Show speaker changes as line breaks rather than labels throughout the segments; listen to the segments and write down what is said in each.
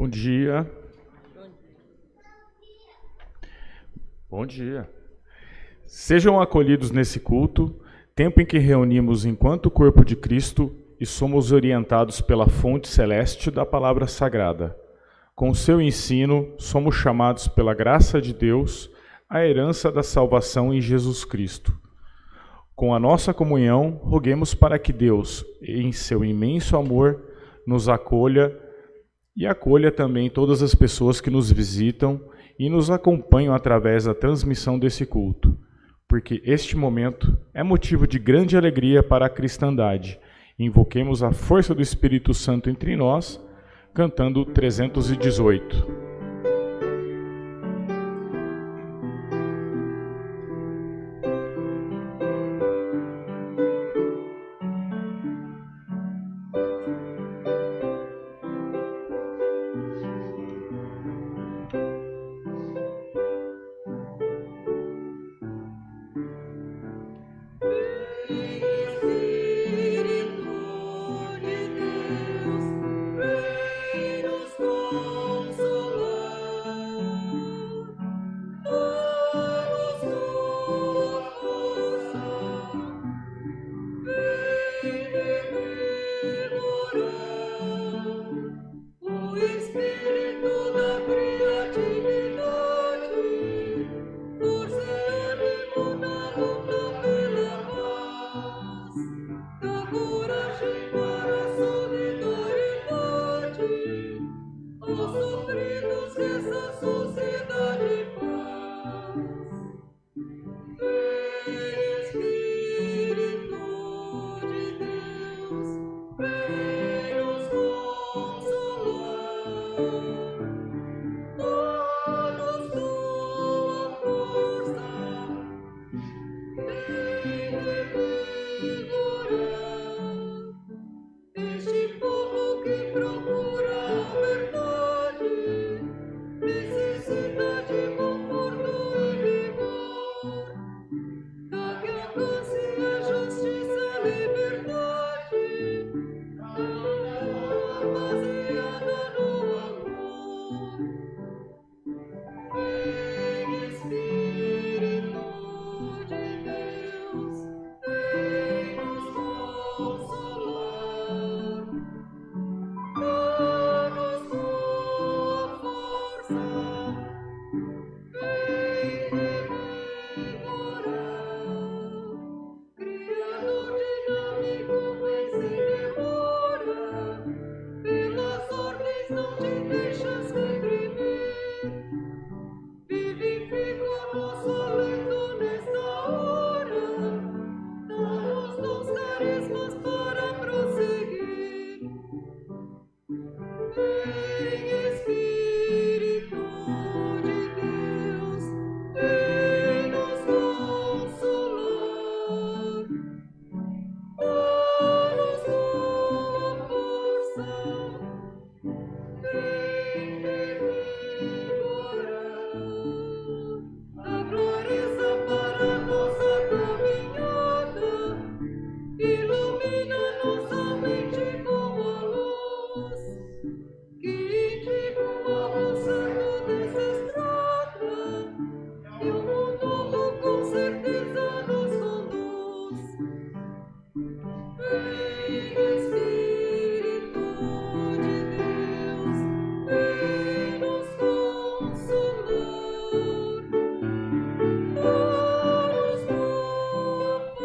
Bom dia. Bom dia. Sejam acolhidos nesse culto, tempo em que reunimos enquanto corpo de Cristo e somos orientados pela fonte celeste da palavra sagrada. Com seu ensino, somos chamados pela graça de Deus à herança da salvação em Jesus Cristo. Com a nossa comunhão, roguemos para que Deus, em seu imenso amor, nos acolha e acolha também todas as pessoas que nos visitam e nos acompanham através da transmissão desse culto, porque este momento é motivo de grande alegria para a cristandade. Invoquemos a força do Espírito Santo entre nós, cantando 318.
Consolador.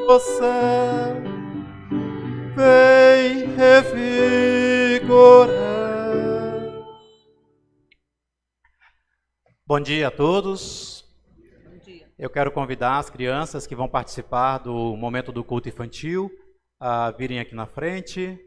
do céu, vem revigorar. Bom dia a todos.
Bom dia.
Eu quero convidar as crianças que vão participar do momento do culto infantil a virem aqui na frente.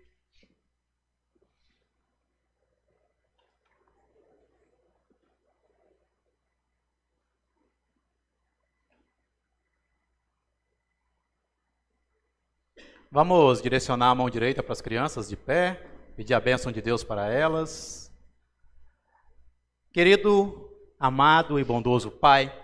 Vamos direcionar a mão direita para as crianças de pé, pedir a bênção de Deus para elas. Querido, amado e bondoso Pai,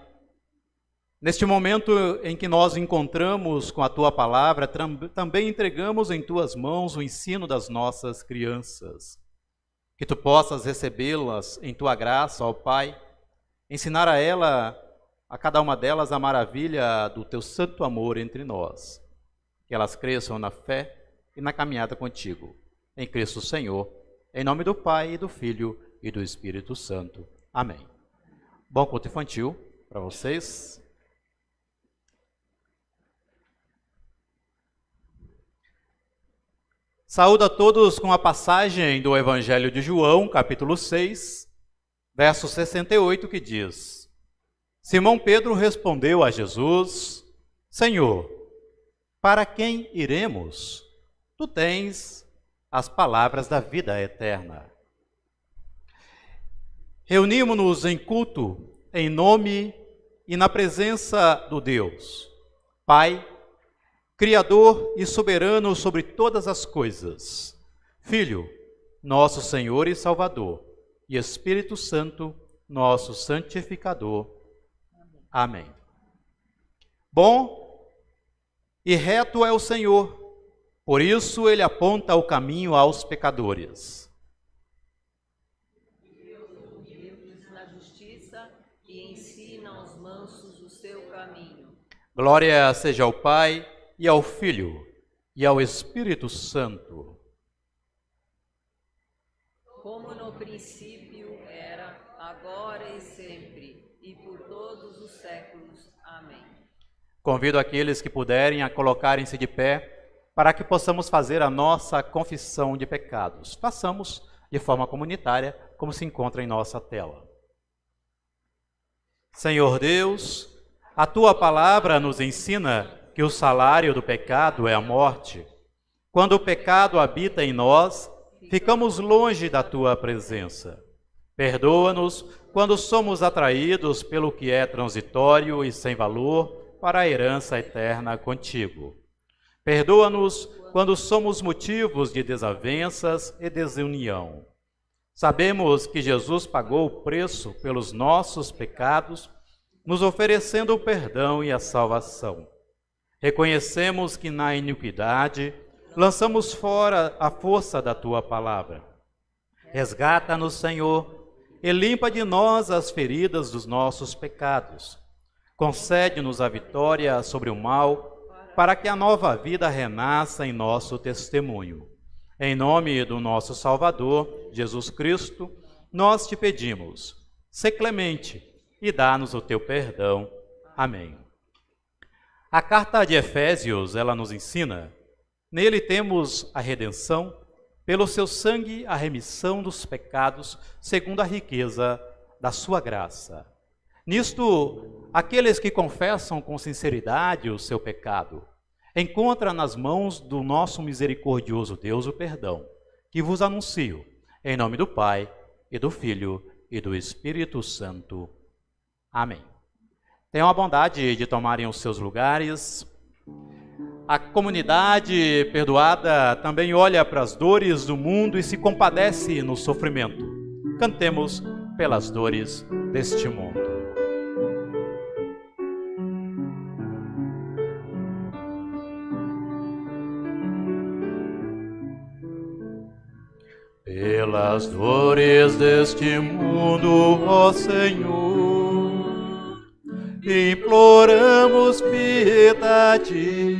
neste momento em que nós encontramos com a Tua Palavra, também entregamos em Tuas mãos o ensino das nossas crianças. Que Tu possas recebê-las em Tua graça, ó Pai, ensinar a cada uma delas a maravilha do Teu santo amor entre nós. Que elas cresçam na fé e na caminhada contigo. Em Cristo Senhor, em nome do Pai, e do Filho e do Espírito Santo. Amém. Bom culto infantil para vocês. Saúdo a todos com a passagem do Evangelho de João, capítulo 6, verso 68, que diz: Simão Pedro respondeu a Jesus: Senhor, para quem iremos? Tu tens as palavras da vida eterna. Reunimos-nos em culto, em nome e na presença do Deus, Pai, Criador e soberano sobre todas as coisas, Filho, nosso Senhor e Salvador, e Espírito Santo, nosso santificador. Amém. Bom e reto é o Senhor, por isso Ele aponta o caminho aos pecadores.
Deus humildes na justiça e ensina aos mansos o seu caminho.
Glória seja ao Pai, e ao Filho, e ao Espírito Santo.
Como no princípio era, agora e sempre, e por todos os séculos. Amém.
Convido aqueles que puderem a colocarem-se de pé para que possamos fazer a nossa confissão de pecados. Façamos de forma comunitária, como se encontra em nossa tela. Senhor Deus, a Tua palavra nos ensina que o salário do pecado é a morte. Quando o pecado habita em nós, ficamos longe da Tua presença. Perdoa-nos quando somos atraídos pelo que é transitório e sem valor, para a herança eterna contigo. Perdoa-nos quando somos motivos de desavenças e desunião. Sabemos que Jesus pagou o preço pelos nossos pecados, nos oferecendo o perdão e a salvação. Reconhecemos que na iniquidade lançamos fora a força da Tua palavra. Resgata-nos, Senhor, e limpa de nós as feridas dos nossos pecados. Concede-nos a vitória sobre o mal, para que a nova vida renasça em nosso testemunho. Em nome do nosso Salvador, Jesus Cristo, nós te pedimos, sê clemente e dá-nos o teu perdão. Amém. A carta de Efésios, ela nos ensina, nele temos a redenção, pelo seu sangue a remissão dos pecados, segundo a riqueza da sua graça. Nisto, aqueles que confessam com sinceridade o seu pecado, encontram nas mãos do nosso misericordioso Deus o perdão, que vos anuncio, em nome do Pai, e do Filho, e do Espírito Santo. Amém. Tenham a bondade de tomarem os seus lugares. A comunidade perdoada também olha para as dores do mundo e se compadece no sofrimento. Cantemos pelas dores deste mundo. Pelas dores deste mundo, ó Senhor, imploramos piedade.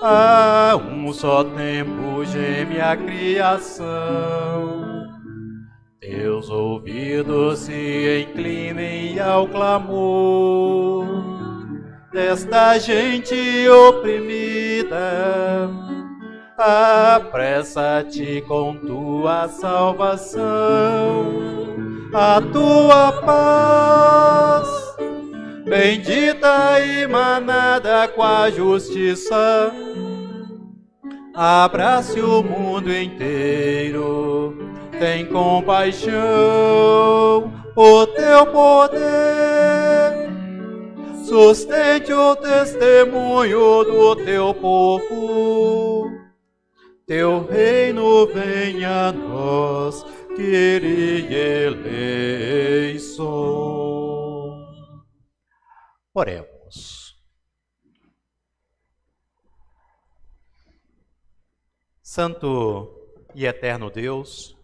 A um só tempo geme a criação. Teus ouvidos se inclinem ao clamor. desta gente oprimida. Apressa-te com tua salvação, a tua paz, bendita e manada com a justiça, abrace o mundo inteiro, tem compaixão, o teu poder, sustente o testemunho do teu povo, teu reino venha a nós, Kyrie eleison. Oremos. Santo e eterno Deus,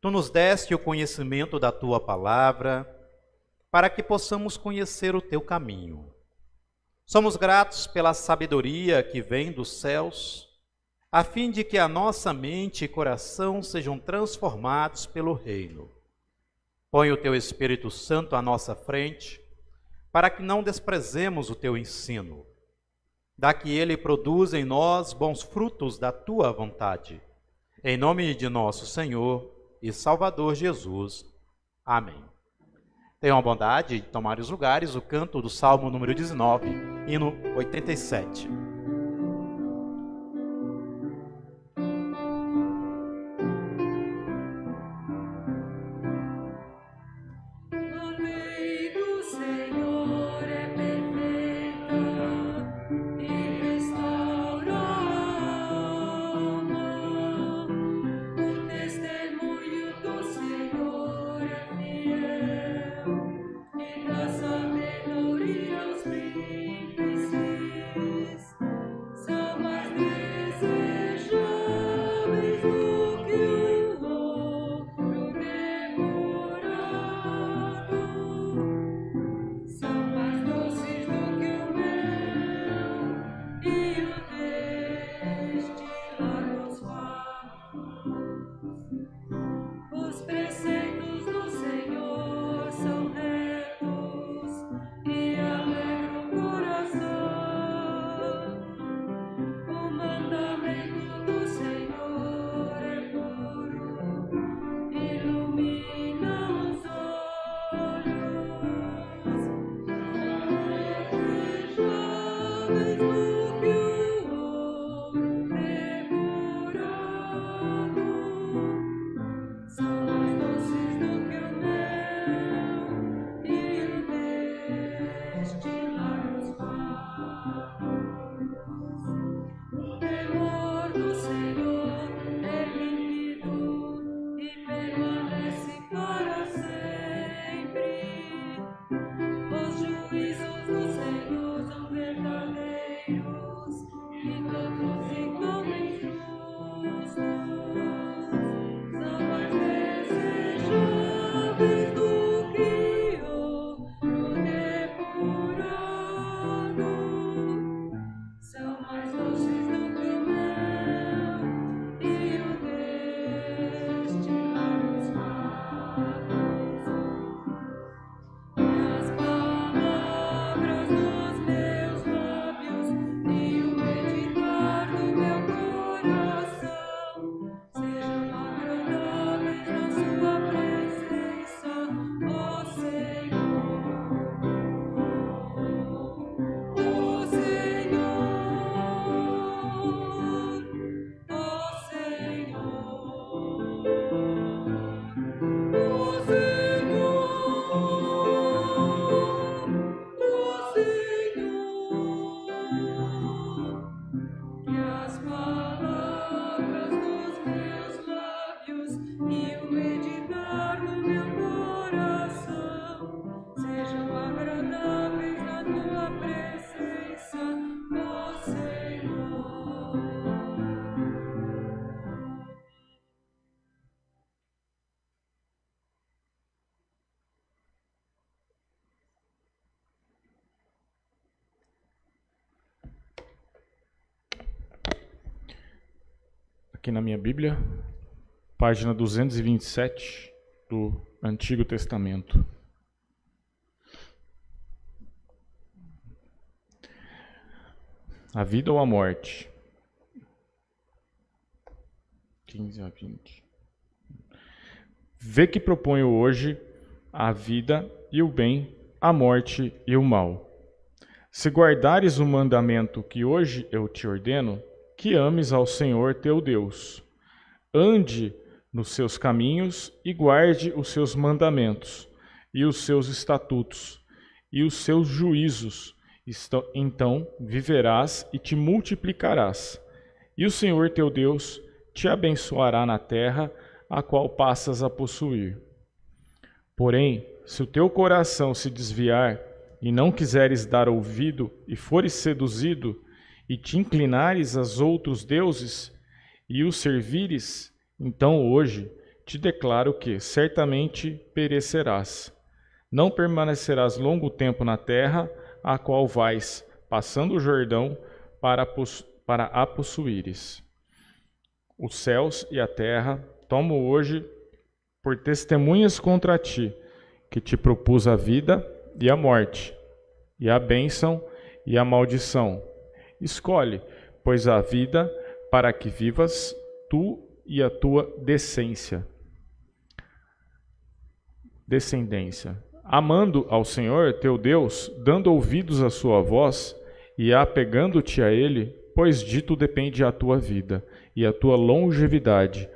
Tu nos deste o conhecimento da Tua palavra, para que possamos conhecer o Teu caminho. Somos gratos pela sabedoria que vem dos céus, a fim de que a nossa mente e coração sejam transformados pelo reino. Põe o Teu Espírito Santo à nossa frente, para que não desprezemos o Teu ensino. Dá que ele produza em nós bons frutos da Tua vontade. Em nome de nosso Senhor e Salvador Jesus. Amém. Tenham a bondade de tomar os lugares, o canto do Salmo número 19, hino 87.
Aqui na minha Bíblia, página 227 do Antigo Testamento. A vida ou a morte? 15 a 20. Vê que proponho hoje a vida e o bem, a morte e o mal. Se guardares o mandamento que hoje eu te ordeno, que ames ao Senhor teu Deus, ande nos seus caminhos e guarde os seus mandamentos, e os seus estatutos, e os seus juízos, então viverás e te multiplicarás, e o Senhor teu Deus te abençoará na terra a qual passas a possuir. Porém, se o teu coração se desviar e não quiseres dar ouvido e fores seduzido e te inclinares aos outros deuses e os servires, então hoje te declaro que certamente perecerás. Não permanecerás longo tempo na terra a qual vais, passando o Jordão, para a possuíres. Os céus e a terra tomo hoje por testemunhas contra ti, que te propus a vida e a morte, e a bênção e a maldição. Escolhe, pois, a vida para que vivas tu e a tua descendência. Amando ao Senhor teu Deus, dando ouvidos à sua voz e apegando-te a Ele, pois dito depende a tua vida e a tua longevidade,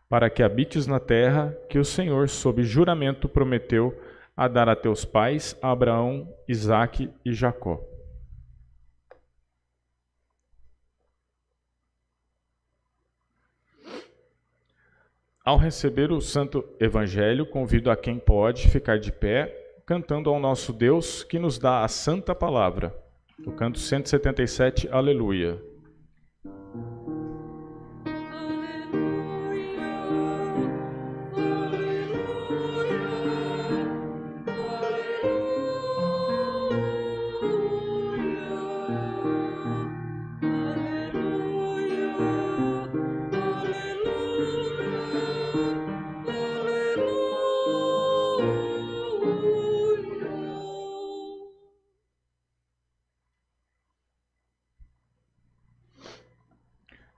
para que habites na terra que o Senhor, sob juramento, prometeu a dar a teus pais, Abraão, Isaque e Jacó. Ao receber o Santo Evangelho, convido a quem pode ficar de pé, cantando ao nosso Deus que nos dá a santa palavra. O canto 177, Aleluia.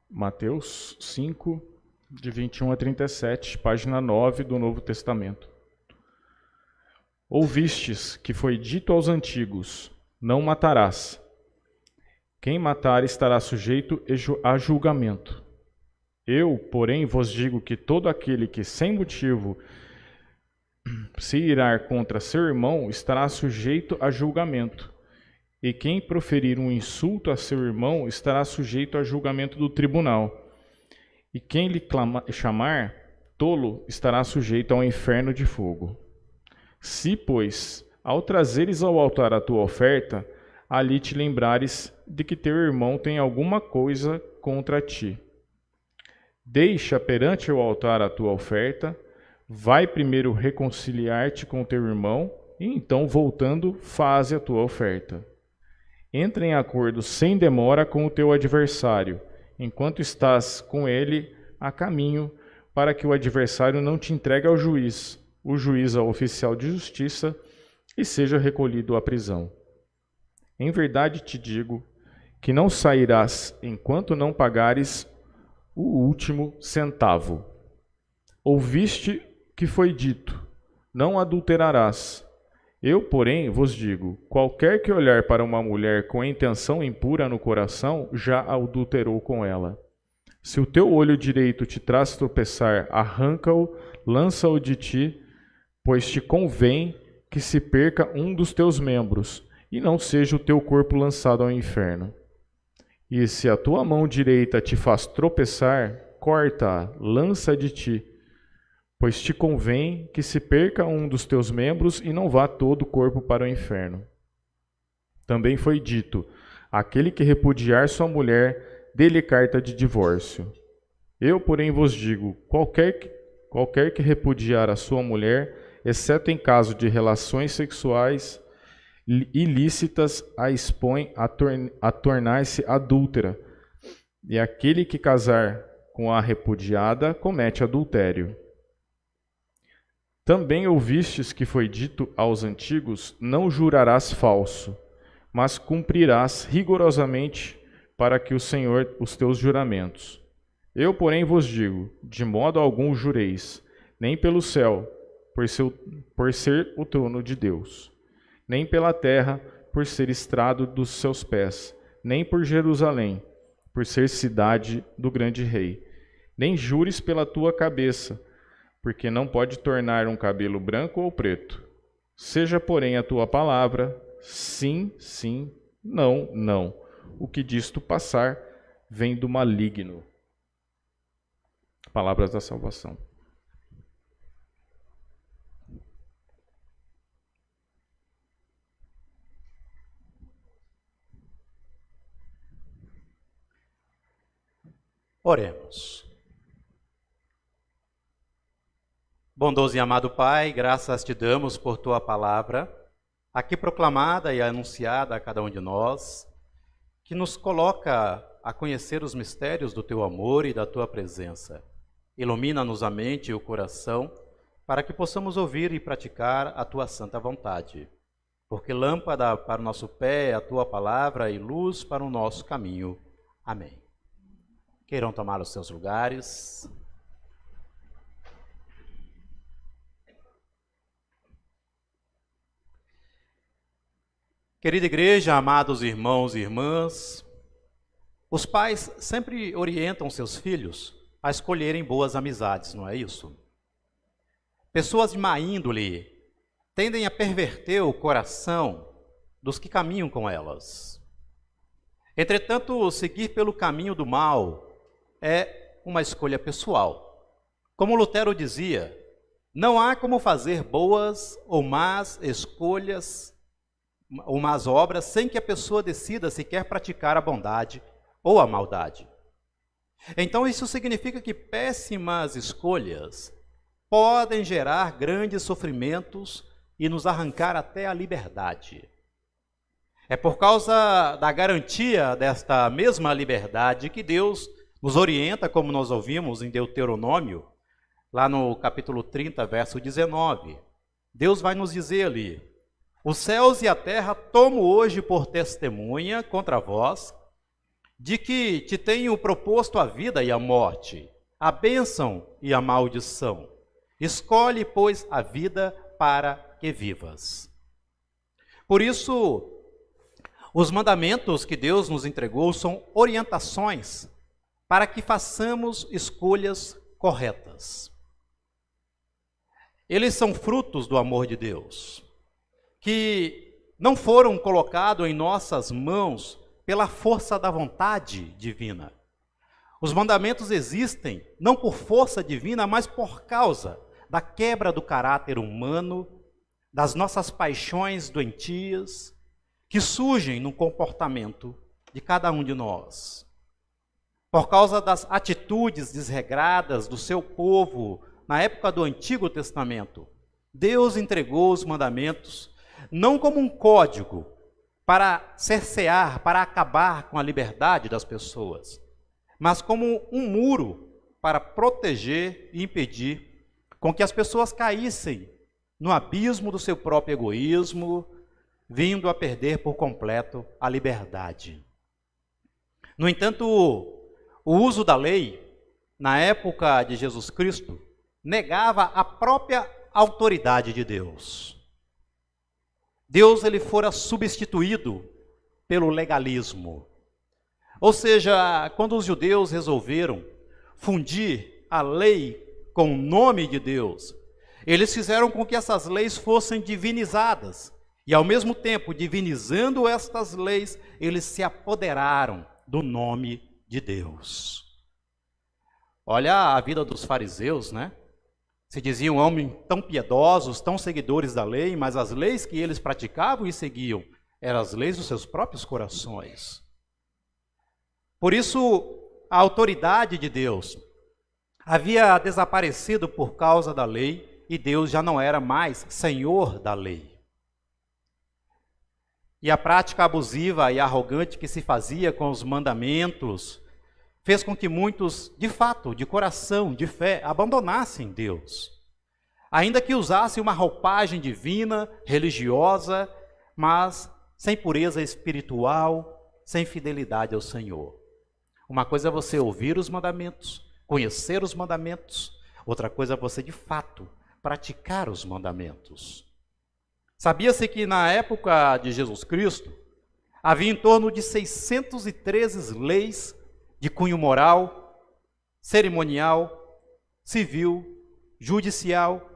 Mateus 5, de 21 a 37, página 9 do Novo Testamento. Ouvistes que foi dito aos antigos, não matarás. Quem matar estará sujeito a julgamento. Eu, porém, vos digo que todo aquele que sem motivo se irar contra seu irmão estará sujeito a julgamento. E quem proferir um insulto a seu irmão estará sujeito a julgamento do tribunal. E quem lhe chamar tolo estará sujeito ao inferno de fogo. Se, pois, ao trazeres ao altar a tua oferta, ali te lembrares de que teu irmão tem alguma coisa contra ti, deixa perante o altar a tua oferta, vai primeiro reconciliar-te com teu irmão, e então, voltando, faze a tua oferta. Entra em acordo sem demora com o teu adversário, enquanto estás com ele a caminho, para que o adversário não te entregue ao juiz, o juiz ao oficial de justiça, e seja recolhido à prisão. Em verdade te digo que não sairás enquanto não pagares o último centavo. Ouviste que foi dito, não adulterarás. Eu, porém, vos digo, qualquer que olhar para uma mulher com intenção impura no coração, já adulterou com ela. Se o teu olho direito te traz tropeçar, arranca-o, lança-o de ti, pois te convém que se perca um dos teus membros, e não seja o teu corpo lançado ao inferno. E se a tua mão direita te faz tropeçar, corta-a, lança de ti, pois te convém que se perca um dos teus membros e não vá todo o corpo para o inferno. Também foi dito, aquele que repudiar sua mulher, dê-lhe carta de divórcio. Eu, porém, vos digo, qualquer que repudiar a sua mulher, exceto em caso de relações sexuais ilícitas, a expõe a tornar-se adúltera, e aquele que casar com a repudiada comete adultério. Também ouvistes que foi dito aos antigos, não jurarás falso, mas cumprirás rigorosamente para que o Senhor os teus juramentos. Eu, porém, vos digo, de modo algum jureis, nem pelo céu, por ser o trono de Deus, nem pela terra, por ser estrado dos seus pés, nem por Jerusalém, por ser cidade do grande rei. Nem jures pela tua cabeça, porque não pode tornar um cabelo branco ou preto. Seja, porém, a tua palavra, sim, sim, não, não. O que disto passar vem do maligno. Palavras da salvação.
Oremos. Bondoso e amado Pai, graças te damos por tua palavra, aqui proclamada e anunciada a cada um de nós, que nos coloca a conhecer os mistérios do teu amor e da tua presença. Ilumina-nos a mente e o coração, para que possamos ouvir e praticar a tua santa vontade. Porque lâmpada para o nosso pé é a tua palavra e luz para o nosso caminho. Amém. Queiram tomar os seus lugares. Querida igreja, amados irmãos e irmãs, os pais sempre orientam seus filhos a escolherem boas amizades, não é isso? Pessoas de má índole tendem a perverter o coração dos que caminham com elas. Entretanto, seguir pelo caminho do mal é uma escolha pessoal. Como Lutero dizia, não há como fazer boas ou más escolhas ou más obras sem que a pessoa decida se quer praticar a bondade ou a maldade. Então isso significa que péssimas escolhas podem gerar grandes sofrimentos e nos arrancar até a liberdade. É por causa da garantia desta mesma liberdade que Deus nos orienta, como nós ouvimos em Deuteronômio, lá no capítulo 30, verso 19. Deus vai nos dizer ali: os céus e a terra tomo hoje por testemunha contra vós, de que te tenho proposto a vida e a morte, a bênção e a maldição. Escolhe, pois, a vida para que vivas. Por isso, os mandamentos que Deus nos entregou são orientações para que façamos escolhas corretas. Eles são frutos do amor de Deus, que não foram colocados em nossas mãos pela força da vontade divina. Os mandamentos existem não por força divina, mas por causa da quebra do caráter humano, das nossas paixões doentias, que surgem no comportamento de cada um de nós. Por causa das atitudes desregradas do seu povo na época do Antigo Testamento, Deus entregou os mandamentos não como um código para cercear, para acabar com a liberdade das pessoas, mas como um muro para proteger e impedir com que as pessoas caíssem no abismo do seu próprio egoísmo, vindo a perder por completo a liberdade. No entanto, o uso da lei, na época de Jesus Cristo, negava a própria autoridade de Deus. Deus ele fora substituído pelo legalismo. Ou seja, quando os judeus resolveram fundir a lei com o nome de Deus, eles fizeram com que essas leis fossem divinizadas. E ao mesmo tempo, divinizando estas leis, eles se apoderaram do nome de Deus. Olha a vida dos fariseus, né? Se diziam homens tão piedosos, tão seguidores da lei, mas as leis que eles praticavam e seguiam eram as leis dos seus próprios corações. Por isso, a autoridade de Deus havia desaparecido por causa da lei e Deus já não era mais senhor da lei. E a prática abusiva e arrogante que se fazia com os mandamentos fez com que muitos, de fato, de coração, de fé, abandonassem Deus. Ainda que usassem uma roupagem divina, religiosa, mas sem pureza espiritual, sem fidelidade ao Senhor. Uma coisa é você ouvir os mandamentos, conhecer os mandamentos, outra coisa é você, de fato, praticar os mandamentos. Sabia-se que na época de Jesus Cristo, havia em torno de 613 leis de cunho moral, cerimonial, civil, judicial.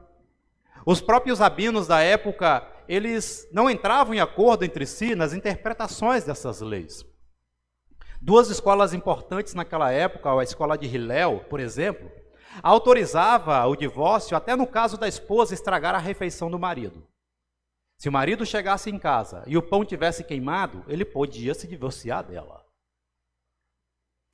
Os próprios rabinos da época, eles não entravam em acordo entre si nas interpretações dessas leis. Duas escolas importantes naquela época, a escola de Hillel, por exemplo, autorizava o divórcio até no caso da esposa estragar a refeição do marido. Se o marido chegasse em casa e o pão tivesse queimado, ele podia se divorciar dela.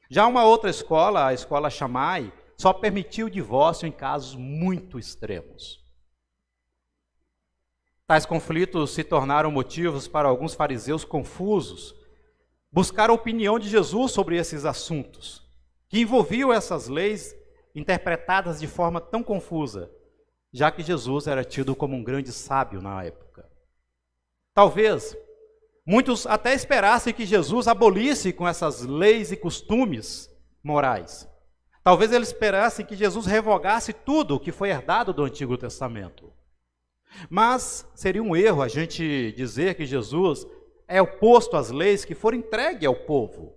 Já uma outra escola, a escola Shammai, só permitia o divórcio em casos muito extremos. Tais conflitos se tornaram motivos para alguns fariseus confusos buscar a opinião de Jesus sobre esses assuntos, que envolviam essas leis interpretadas de forma tão confusa, já que Jesus era tido como um grande sábio na época. Talvez muitos até esperassem que Jesus abolisse com essas leis e costumes morais. Talvez eles esperassem que Jesus revogasse tudo o que foi herdado do Antigo Testamento. Mas seria um erro a gente dizer que Jesus é oposto às leis que foram entregues ao povo.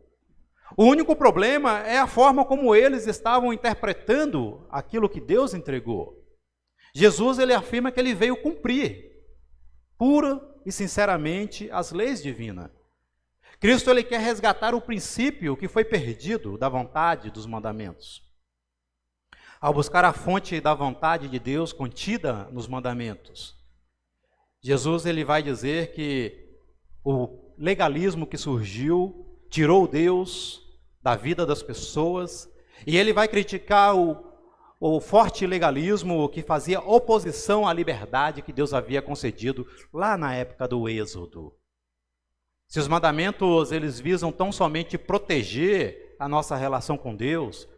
O único problema é a forma como eles estavam interpretando aquilo que Deus entregou. Jesus, ele afirma que ele veio cumprir pura e sinceramente as leis divinas. Cristo, ele quer resgatar o princípio que foi perdido da vontade dos mandamentos. Ao buscar a fonte da vontade de Deus contida nos mandamentos, Jesus, ele vai dizer que o legalismo que surgiu tirou Deus da vida das pessoas, e ele vai criticar o forte legalismo que fazia oposição à liberdade que Deus havia concedido lá na época do Êxodo. Se os mandamentos, eles visam tão somente proteger a nossa relação com Deus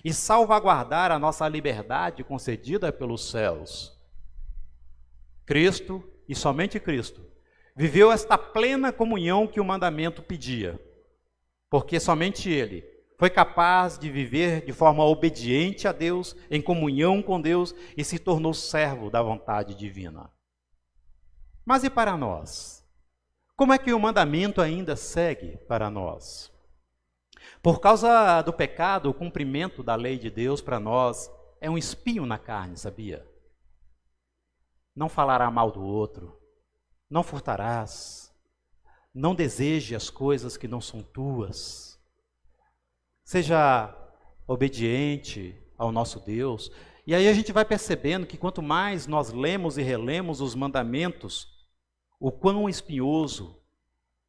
e salvaguardar a nossa liberdade concedida pelos céus, Cristo, e somente Cristo, viveu esta plena comunhão que o mandamento pedia, porque somente Ele foi capaz de viver de forma obediente a Deus, em comunhão com Deus, e se tornou servo da vontade divina. Mas e para nós? Como é que o mandamento ainda segue para nós? Por causa do pecado, o cumprimento da lei de Deus para nós é um espinho na carne, sabia? Não falará mal do outro, não furtarás, não deseje as coisas que não são tuas. Seja obediente ao nosso Deus. E aí a gente vai percebendo que quanto mais nós lemos e relemos os mandamentos, o quão espinhoso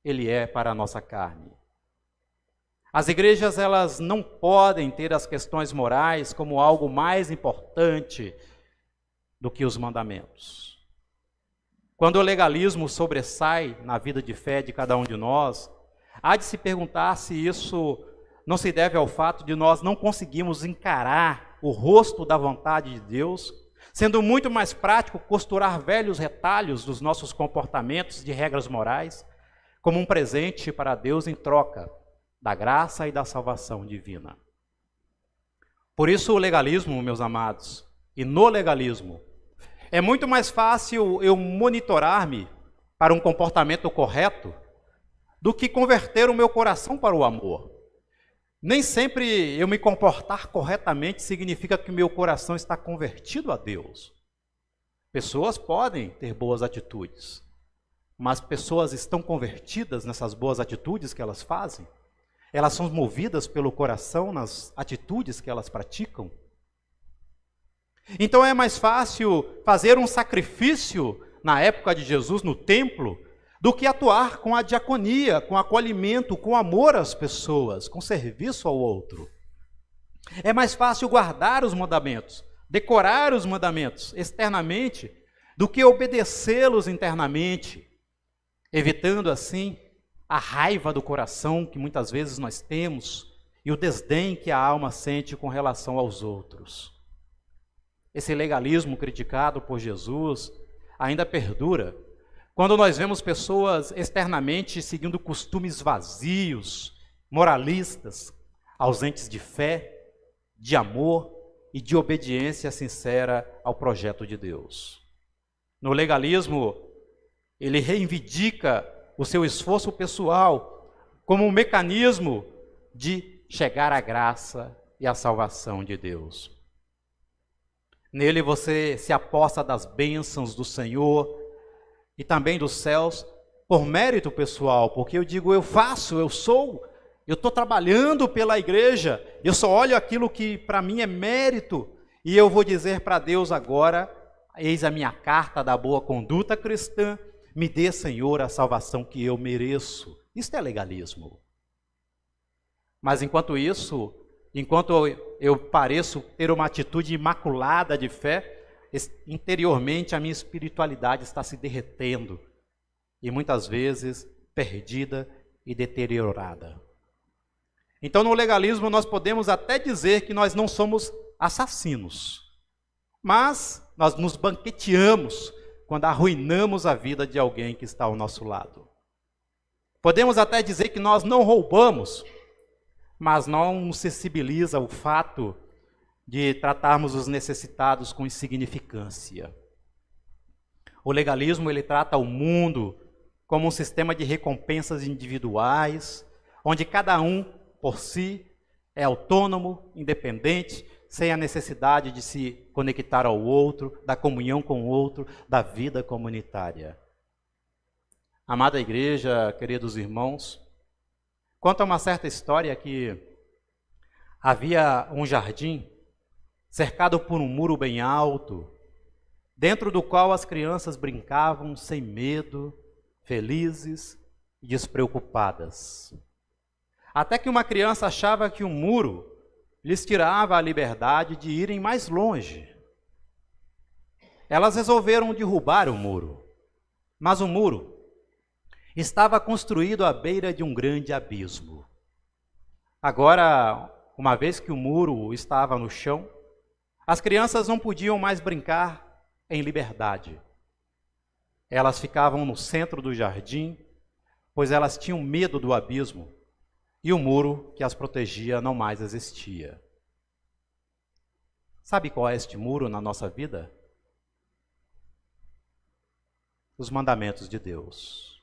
ele é para a nossa carne. As igrejas, elas não podem ter as questões morais como algo mais importante do que os mandamentos. Quando o legalismo sobressai na vida de fé de cada um de nós, há de se perguntar se isso não se deve ao fato de nós não conseguirmos encarar o rosto da vontade de Deus, sendo muito mais prático costurar velhos retalhos dos nossos comportamentos de regras morais, como um presente para Deus em troca da graça e da salvação divina. Por isso o legalismo, meus amados, e no legalismo, é muito mais fácil eu monitorar-me para um comportamento correto do que converter o meu coração para o amor. Nem sempre eu me comportar corretamente significa que meu coração está convertido a Deus. Pessoas podem ter boas atitudes, mas pessoas estão convertidas nessas boas atitudes que elas fazem? Elas são movidas pelo coração nas atitudes que elas praticam? Então é mais fácil fazer um sacrifício na época de Jesus no templo do que atuar com a diaconia, com acolhimento, com amor às pessoas, com serviço ao outro. É mais fácil guardar os mandamentos, decorar os mandamentos externamente, do que obedecê-los internamente, evitando assim a raiva do coração que muitas vezes nós temos e o desdém que a alma sente com relação aos outros. Esse legalismo criticado por Jesus ainda perdura, Quando nós vemos pessoas externamente seguindo costumes vazios, moralistas, ausentes de fé, de amor e de obediência sincera ao projeto de Deus. No legalismo, ele reivindica o seu esforço pessoal como um mecanismo de chegar à graça e à salvação de Deus. Nele você se aposta das bênçãos do Senhor e também dos céus por mérito pessoal, porque eu digo, eu faço, eu sou, eu estou trabalhando pela igreja, eu só olho aquilo que para mim é mérito, e eu vou dizer para Deus agora, eis a minha carta da boa conduta cristã, me dê, Senhor, a salvação que eu mereço. Isso é legalismo. Mas enquanto isso, enquanto eu pareço ter uma atitude imaculada de fé, interiormente a minha espiritualidade está se derretendo e muitas vezes perdida e deteriorada. Então, no legalismo, nós podemos até dizer que nós não somos assassinos, mas nós nos banqueteamos quando arruinamos a vida de alguém que está ao nosso lado. Podemos até dizer que nós não roubamos, mas não nos sensibiliza o fato de tratarmos os necessitados com insignificância. O legalismo, ele trata o mundo como um sistema de recompensas individuais, onde cada um, por si, é autônomo, independente, sem a necessidade de se conectar ao outro, da comunhão com o outro, da vida comunitária. Amada igreja, queridos irmãos, conta uma certa história que havia um jardim cercado por um muro bem alto, dentro do qual as crianças brincavam sem medo, felizes e despreocupadas. Até que uma criança achava que o muro lhes tirava a liberdade de irem mais longe. Elas resolveram derrubar o muro, mas o muro estava construído à beira de um grande abismo. Agora, uma vez que o muro estava no chão, as crianças não podiam mais brincar em liberdade. Elas ficavam no centro do jardim, pois elas tinham medo do abismo, e o muro que as protegia não mais existia. Sabe qual é este muro na nossa vida? Os mandamentos de Deus.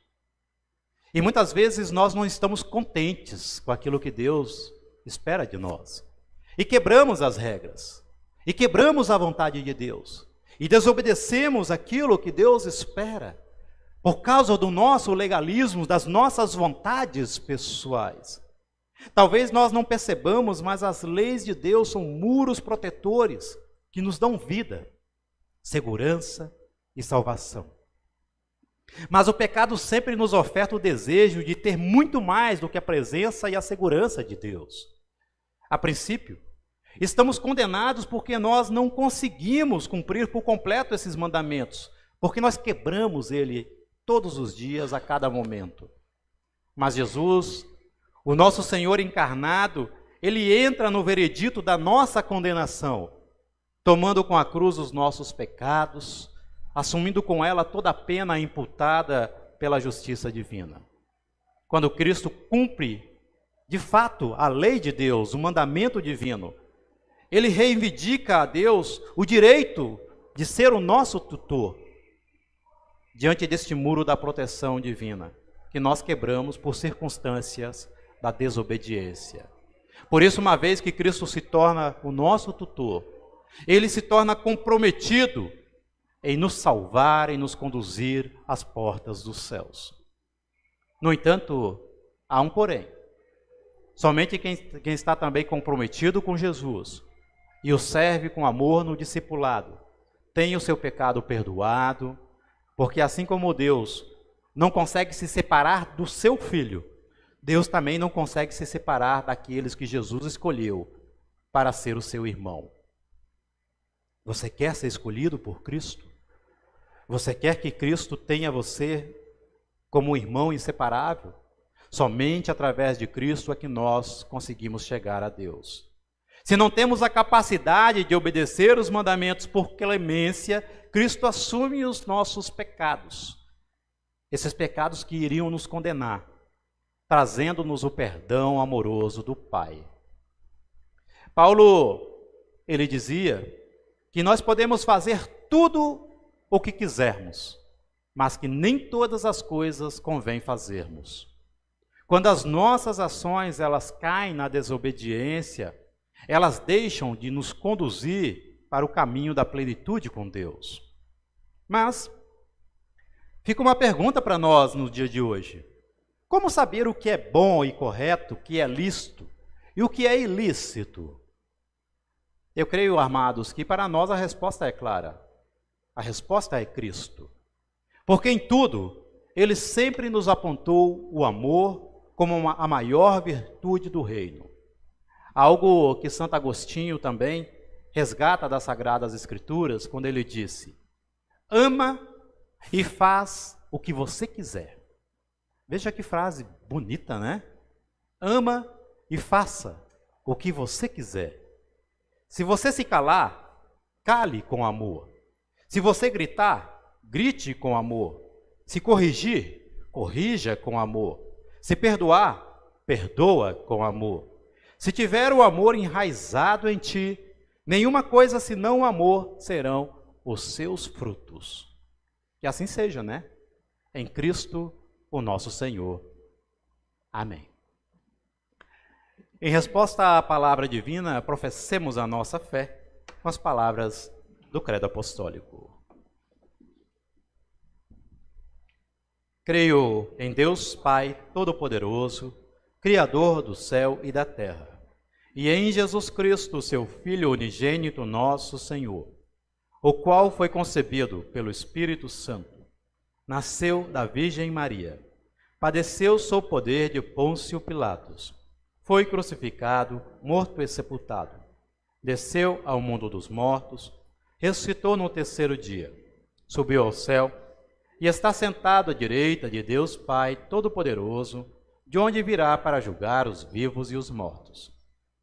E muitas vezes nós não estamos contentes com aquilo que Deus espera de nós. E quebramos as regras. E quebramos a vontade de Deus. E desobedecemos aquilo que Deus espera. Por causa do nosso legalismo, das nossas vontades pessoais. Talvez nós não percebamos, mas as leis de Deus são muros protetores que nos dão vida, segurança e salvação. Mas o pecado sempre nos oferta o desejo de ter muito mais do que a presença e a segurança de Deus. A princípio, estamos condenados porque nós não conseguimos cumprir por completo esses mandamentos, porque nós quebramos ele todos os dias, a cada momento. Mas Jesus, o nosso Senhor encarnado, ele entra no veredito da nossa condenação, tomando com a cruz os nossos pecados, assumindo com ela toda a pena imputada pela justiça divina. Quando Cristo cumpre, de fato, a lei de Deus, o mandamento divino, ele reivindica a Deus o direito de ser o nosso tutor, diante deste muro da proteção divina, que nós quebramos por circunstâncias da desobediência. Por isso, uma vez que Cristo se torna o nosso tutor, ele se torna comprometido em nos salvar, em nos conduzir às portas dos céus. No entanto, há um porém. Somente quem está também comprometido com Jesus e o serve com amor no discipulado, tem o seu pecado perdoado, porque assim como Deus não consegue se separar do seu Filho, Deus também não consegue se separar daqueles que Jesus escolheu para ser o seu irmão. Você quer ser escolhido por Cristo? Você quer que Cristo tenha você como um irmão inseparável? Somente através de Cristo é que nós conseguimos chegar a Deus. Se não temos a capacidade de obedecer os mandamentos por clemência, Cristo assume os nossos pecados. esses pecados que iriam nos condenar, trazendo-nos o perdão amoroso do Pai. Paulo, ele dizia que nós podemos fazer tudo o que quisermos, mas que nem todas as coisas convém fazermos. Quando as nossas ações elas caem na desobediência, elas deixam de nos conduzir para o caminho da plenitude com Deus. Mas fica uma pergunta para nós no dia de hoje. Como saber o que é bom e correto, o que é lícito e o que é ilícito? Eu creio, amados, que para nós a resposta é clara. A resposta é Cristo. Porque em tudo, Ele sempre nos apontou o amor como a maior virtude do reino. Algo que Santo Agostinho também resgata das Sagradas Escrituras, quando ele disse: ama e faz o que você quiser. Veja que frase bonita, né? Ama e faça o que você quiser. Se você se calar, cale com amor. Se você gritar, grite com amor. Se corrigir, corrija com amor. Se perdoar, perdoa com amor. Se tiver o amor enraizado em ti, nenhuma coisa senão o amor serão os seus frutos. Que assim seja, né? Em Cristo, o nosso Senhor. Amém. Em resposta à palavra divina, professemos a nossa fé com as palavras do Credo Apostólico. Creio em Deus Pai Todo-Poderoso, Criador do céu e da terra, e em Jesus Cristo, seu Filho unigênito, nosso Senhor, o qual foi concebido pelo Espírito Santo, nasceu da Virgem Maria, padeceu sob o poder de Pôncio Pilatos, foi crucificado, morto e sepultado, desceu ao mundo dos mortos, ressuscitou no terceiro dia, subiu ao céu e está sentado à direita de Deus Pai Todo-Poderoso, de onde virá para julgar os vivos e os mortos.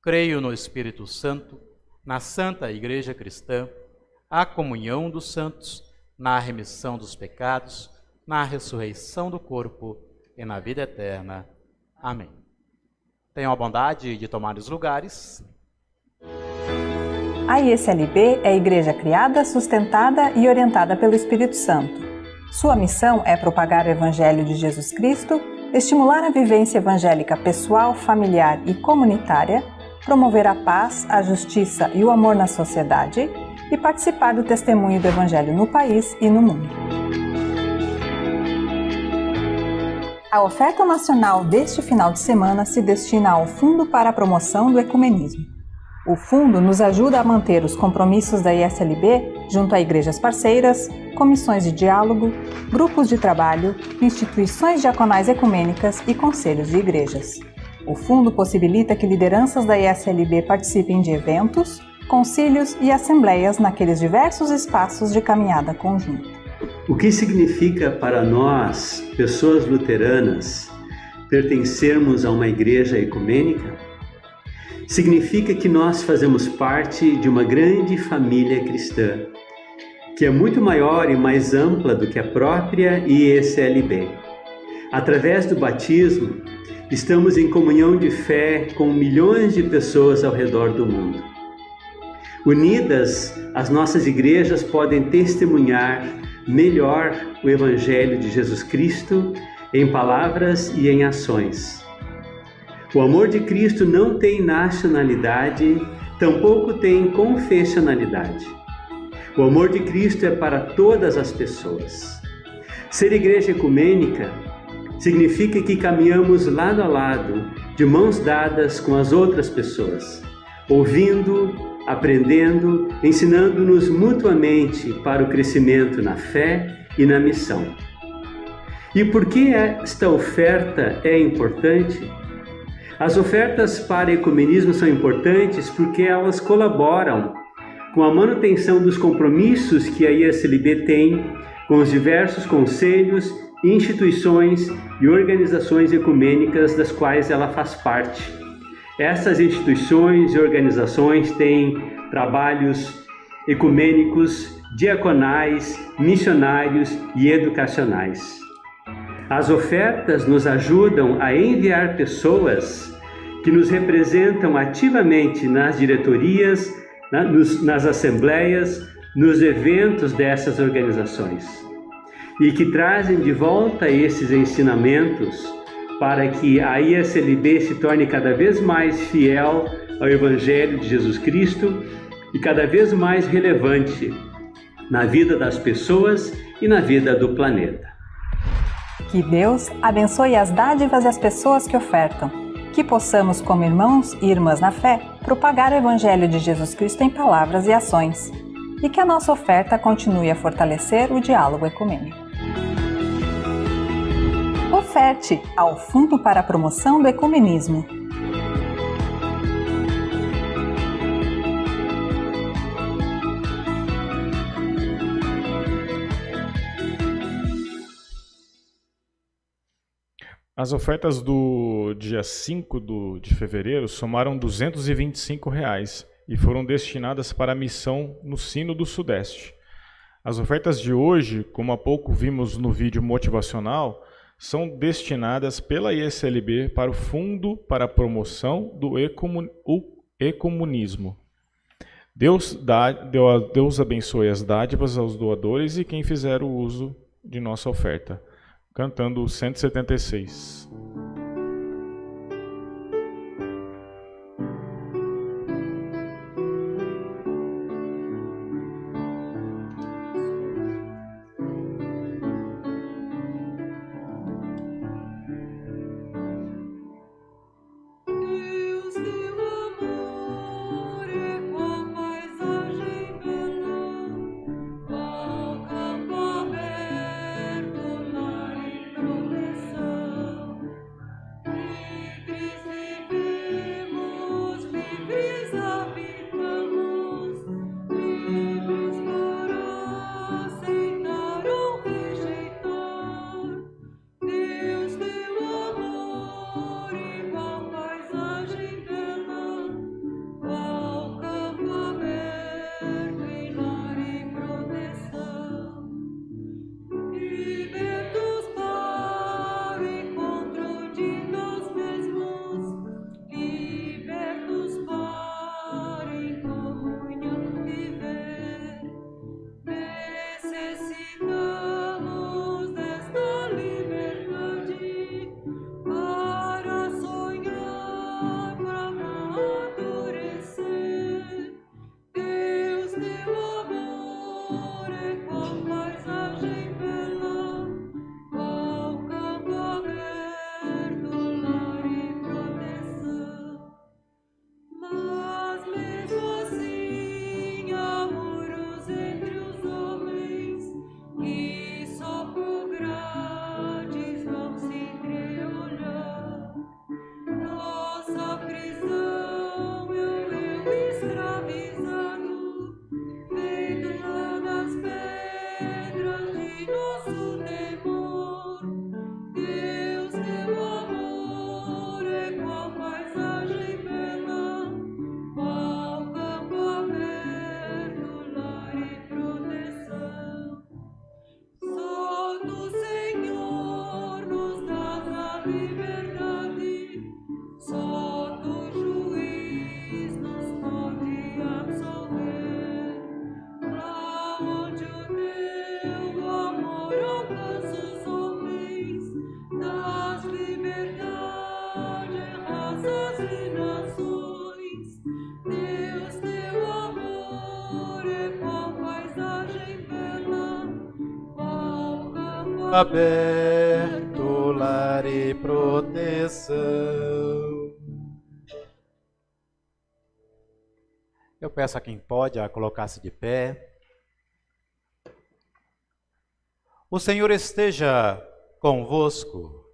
Creio no Espírito Santo, na Santa Igreja Cristã, a comunhão dos santos, na remissão dos pecados, na ressurreição do corpo e na vida eterna. Amém. Tenham a bondade de tomar os lugares.
A ISLB é a igreja criada, sustentada e orientada pelo Espírito Santo. Sua missão é propagar o Evangelho de Jesus Cristo, estimular a vivência evangélica pessoal, familiar e comunitária, promover a paz, a justiça e o amor na sociedade e participar do testemunho do Evangelho no país e no mundo. A oferta nacional deste final de semana se destina ao Fundo para a Promoção do Ecumenismo. O fundo nos ajuda a manter os compromissos da ISLB junto a igrejas parceiras, comissões de diálogo, grupos de trabalho, instituições diaconais ecumênicas e conselhos de igrejas. O fundo possibilita que lideranças da ISLB participem de eventos, concílios e assembleias naqueles diversos espaços de caminhada conjunta.
O que significa para nós, pessoas luteranas, pertencermos a uma igreja ecumênica? Significa que nós fazemos parte de uma grande família cristã, que é muito maior e mais ampla do que a própria ISLB. Através do batismo, estamos em comunhão de fé com milhões de pessoas ao redor do mundo. Unidas, as nossas igrejas podem testemunhar melhor o Evangelho de Jesus Cristo em palavras e em ações. O amor de Cristo não tem nacionalidade, tampouco tem confessionalidade. O amor de Cristo é para todas as pessoas. Ser igreja ecumênica significa que caminhamos lado a lado, de mãos dadas com as outras pessoas, ouvindo, aprendendo, ensinando-nos mutuamente para o crescimento na fé e na missão. E por que esta oferta é importante? As ofertas para ecumenismo são importantes porque elas colaboram com a manutenção dos compromissos que a ISLB tem com os diversos conselhos, instituições e organizações ecumênicas das quais ela faz parte. Essas instituições e organizações têm trabalhos ecumênicos, diaconais, missionários e educacionais. As ofertas nos ajudam a enviar pessoas que nos representam ativamente nas diretorias, nas assembleias, nos eventos dessas organizações, e que trazem de volta esses ensinamentos para que a ISLB se torne cada vez mais fiel ao Evangelho de Jesus Cristo e cada vez mais relevante na vida das pessoas e na vida do planeta.
Que Deus abençoe as dádivas e as pessoas que ofertam. Que possamos, como irmãos e irmãs na fé, propagar o Evangelho de Jesus Cristo em palavras e ações. E que a nossa oferta continue a fortalecer o diálogo ecumênico. Oferte ao Fundo para a Promoção do Ecumenismo.
As ofertas do dia 5 de fevereiro somaram R$ 225 e foram destinadas para a missão no Sino do Sudeste. As ofertas de hoje, como há pouco vimos no vídeo motivacional, são destinadas pela ISLB para o Fundo para a Promoção do Ecumenismo. Deus abençoe as dádivas aos doadores e quem fizer o uso de nossa oferta. Cantando 176.
Aberto, lar e proteção. Eu peço a quem pode a colocar-se de pé. O Senhor esteja convosco.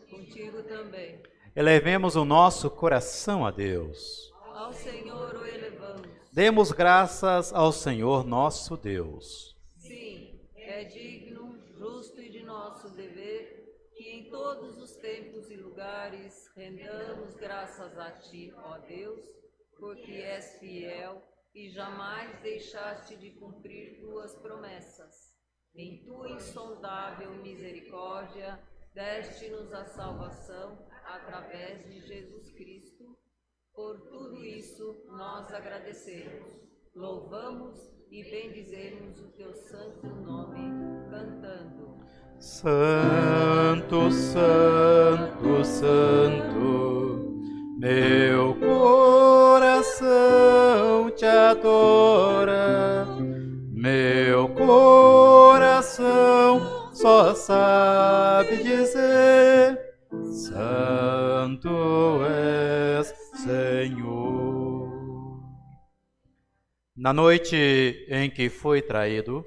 Contigo também.
Elevemos o nosso coração a Deus.
Ao Senhor o elevamos.
Demos graças ao Senhor nosso Deus.
Sim, é digno, justo e de nosso dever que em todos os tempos e lugares rendamos graças a Ti, ó Deus, porque és fiel e jamais deixaste de cumprir Tuas promessas. Em Tua insondável misericórdia, deste-nos a salvação através de Jesus Cristo. Por tudo isso, nós agradecemos, louvamos e bendizemos o teu santo nome, cantando:
Santo, Santo, Santo, meu coração te adora, meu coração só sabe dizer: Santo és, Senhor. Na noite em que foi traído,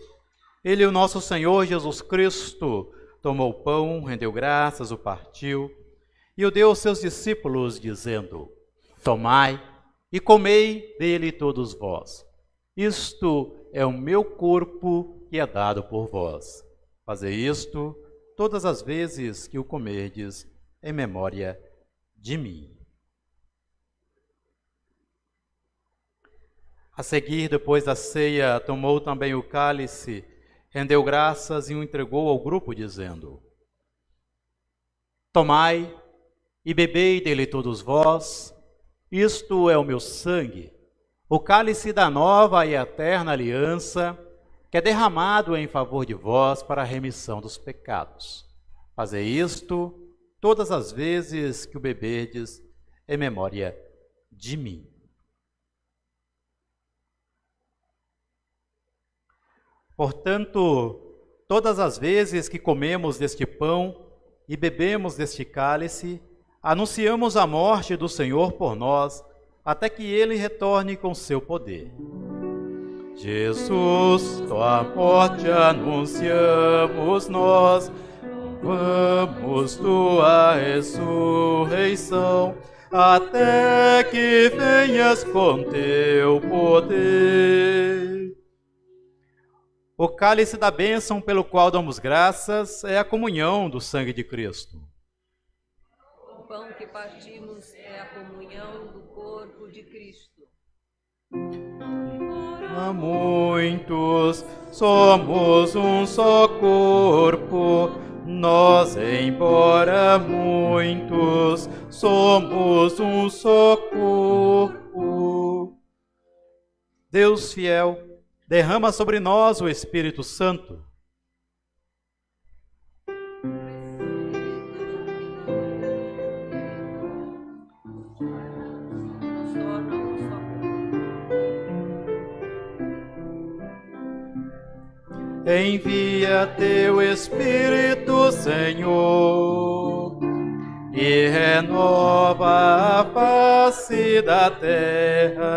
ele, o nosso Senhor Jesus Cristo, tomou o pão, rendeu graças, o partiu e o deu aos seus discípulos, dizendo: Tomai e comei dele todos vós. Isto é o meu corpo que é dado por vós. Fazei isto todas as vezes que o comerdes, em memória de mim. A seguir, depois da ceia, tomou também o cálice, rendeu graças e o entregou ao grupo, dizendo: Tomai e bebei dele todos vós, isto é o meu sangue, o cálice da nova e eterna aliança, que é derramado em favor de vós para a remissão dos pecados. Fazei isto todas as vezes que o beberdes, em memória de mim. Portanto, todas as vezes que comemos deste pão e bebemos deste cálice, anunciamos a morte do Senhor por nós, até que ele retorne com seu poder. Jesus, tua morte anunciamos nós, vamos tua ressurreição, até que venhas com teu poder. O cálice da bênção pelo qual damos graças é a comunhão do sangue de Cristo.
O pão que partimos é a comunhão do corpo de Cristo.
A muitos somos um só corpo, nós, embora muitos, somos um só corpo. Deus fiel, derrama sobre nós o Espírito Santo.
Nos torna um só corpo.
Envia teu Espírito, Senhor, e renova a face da terra.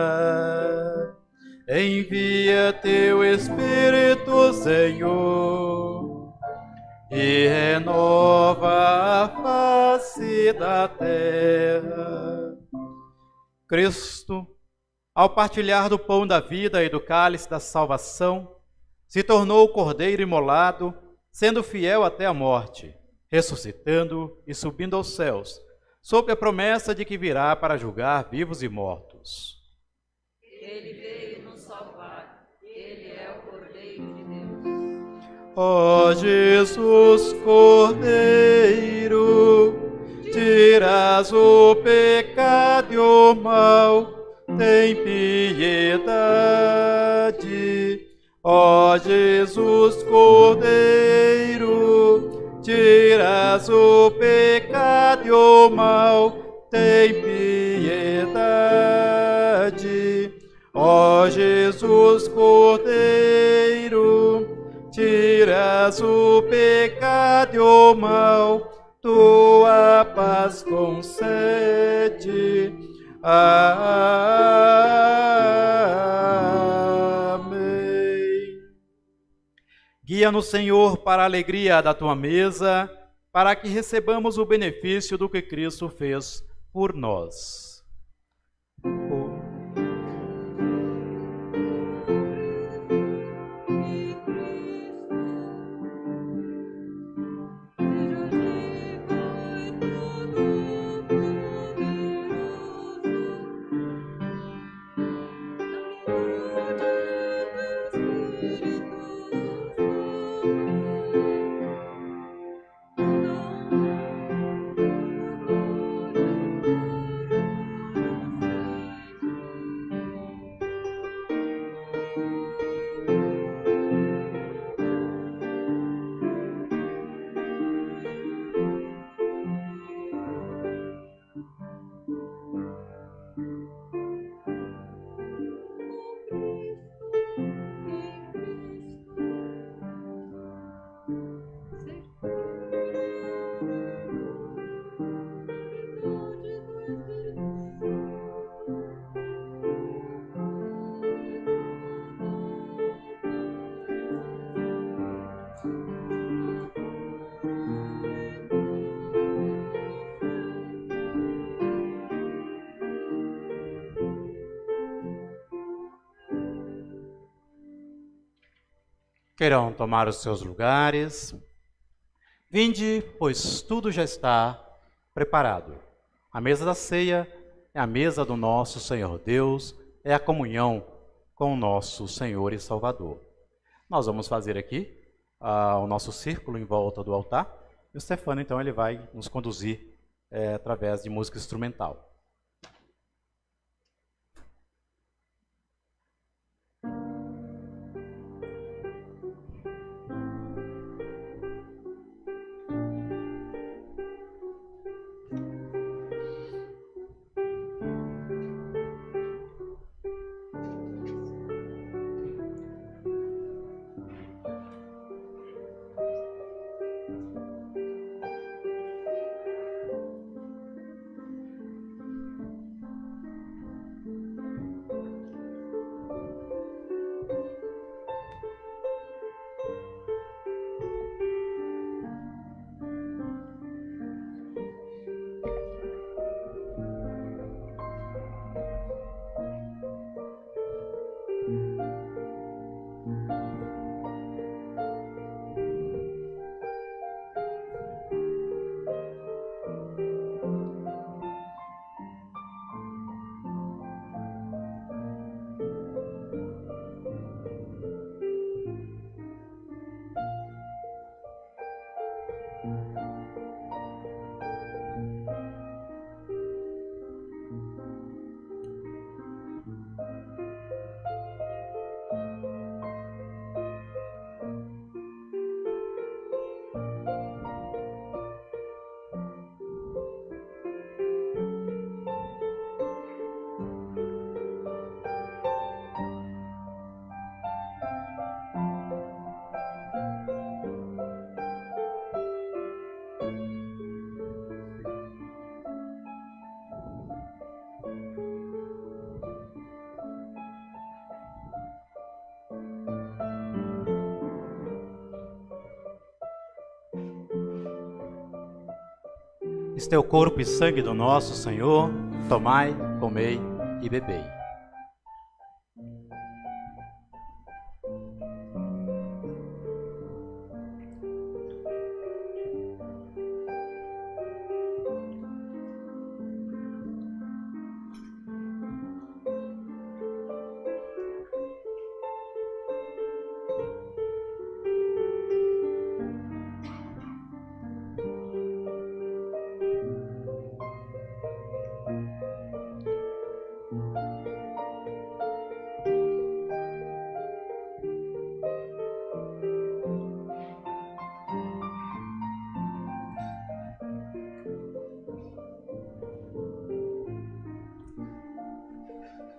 Envia teu Espírito, Senhor, e renova a face da terra. Cristo, ao partilhar do pão da vida e do cálice da salvação, se tornou o Cordeiro imolado, sendo fiel até a morte, ressuscitando e subindo aos céus, sob a promessa de que virá para julgar vivos e mortos.
Ele veio nos salvar. Ele é o Cordeiro de Deus.
Ó Jesus Cordeiro, tiras o pecado e o mal, tem piedade. Ó Jesus Cordeiro, tiras o pecado e o mal, tem piedade. Ó Jesus Cordeiro, tiras o pecado e o mal, tua paz concede. Amém. Guia-nos, Senhor, para a alegria da tua mesa, para que recebamos o benefício do que Cristo fez por nós. queiram tomar os seus lugares. Vinde, pois tudo já está preparado. A mesa da ceia é a mesa do nosso Senhor Deus, é a comunhão com o nosso Senhor e Salvador. Nós vamos fazer aqui o nosso círculo em volta do altar. E o Stefano, então, ele vai nos conduzir através de música instrumental. Este é o corpo e sangue do nosso Senhor. Tomai, comei e bebei.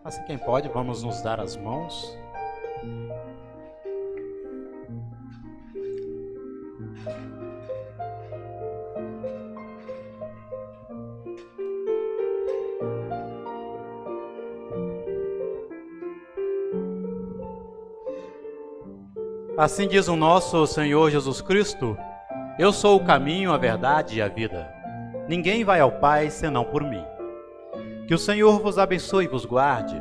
Assim, quem pode, vamos nos dar as mãos. Assim diz o nosso Senhor Jesus Cristo: eu sou o caminho, a verdade e a vida. Ninguém vai ao Pai senão por mim. Que o Senhor vos abençoe e vos guarde.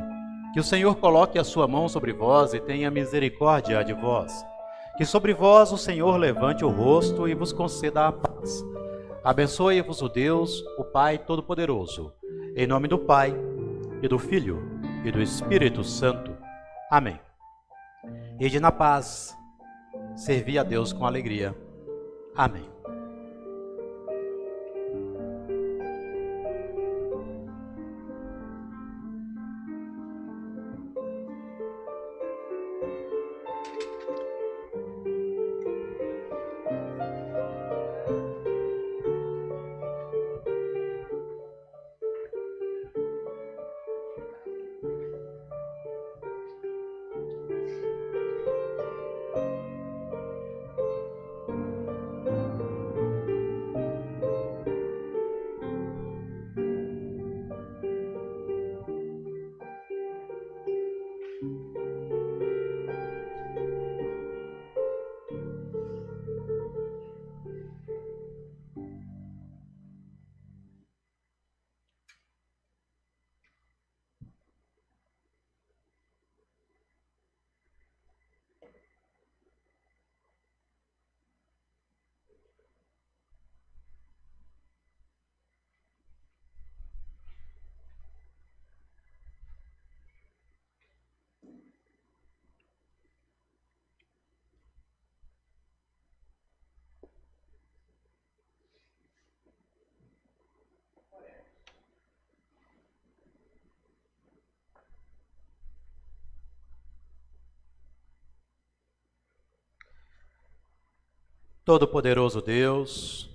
Que o Senhor coloque a sua mão sobre vós e tenha misericórdia de vós. Que sobre vós o Senhor levante o rosto e vos conceda a paz. Abençoe-vos o Deus, o Pai Todo-Poderoso. Em nome do Pai, e do Filho, e do Espírito Santo. Amém. Ide na paz. Servi a Deus com alegria. Amém. Todo-Poderoso Deus,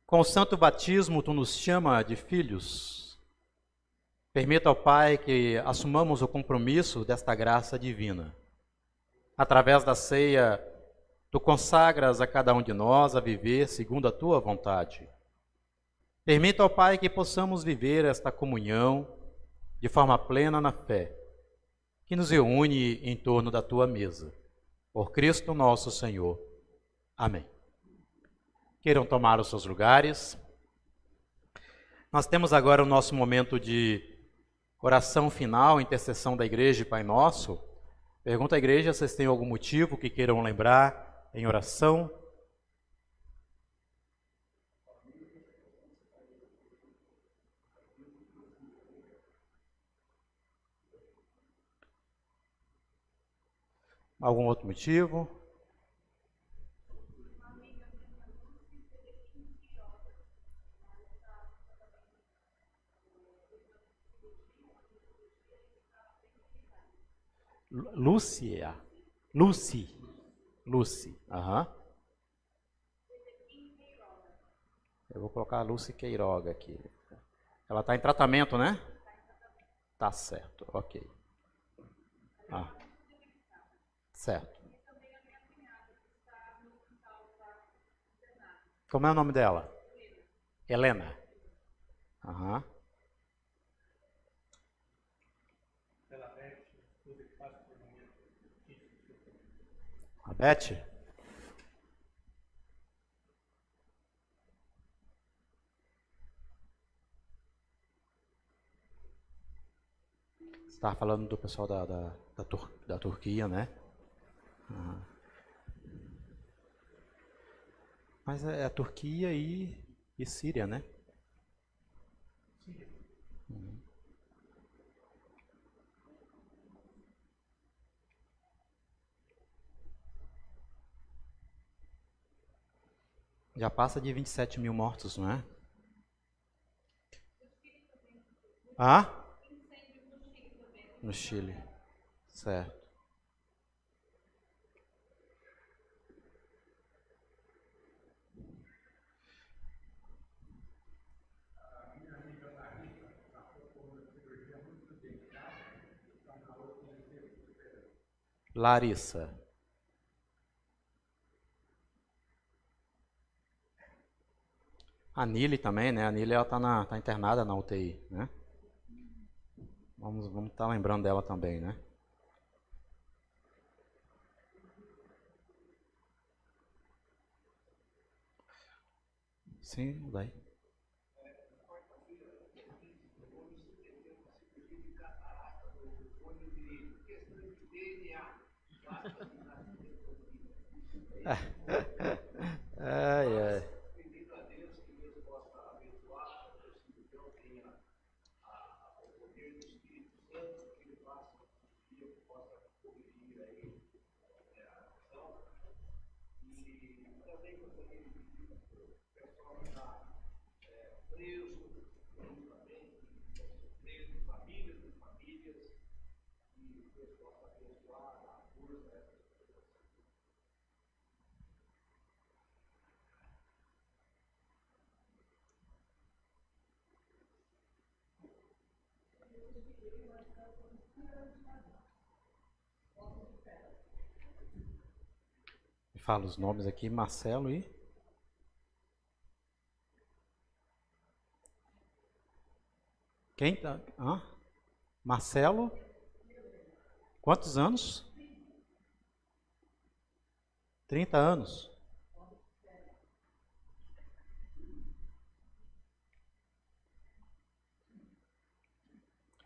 com o santo batismo tu nos chama de filhos. Permita ao Pai que assumamos o compromisso desta graça divina. Através da ceia, tu consagras a cada um de nós a viver segundo a tua vontade. Permita ao Pai que possamos viver esta comunhão de forma plena na fé, que nos reúne em torno da tua mesa. Por Cristo nosso Senhor. Amém. Queiram tomar os seus lugares. Nós temos agora o nosso momento de oração final, intercessão da igreja e Pai Nosso. Pergunto à igreja se vocês têm algum motivo que queiram lembrar em oração. Algum outro motivo? Lucy. Aham. Eu vou colocar a Lucy Queiroga aqui. Ela está em tratamento, né? Tá certo, ok. Certo. Como é o nome dela? Helena. Aham. A Beth? Você estava falando do pessoal da Turquia, né? Mas é a Turquia e Síria, né? Já passa de 27 mil mortos, não é? No Chile. Certo. Larissa. A Nili também, né? A Nili, ela tá internada na UTI, né? Vamos estar lembrando dela também, né? Sim, daí. Ai. Fala os nomes aqui, Marcelo e... Quem tá? Marcelo? Quantos anos? 30 anos.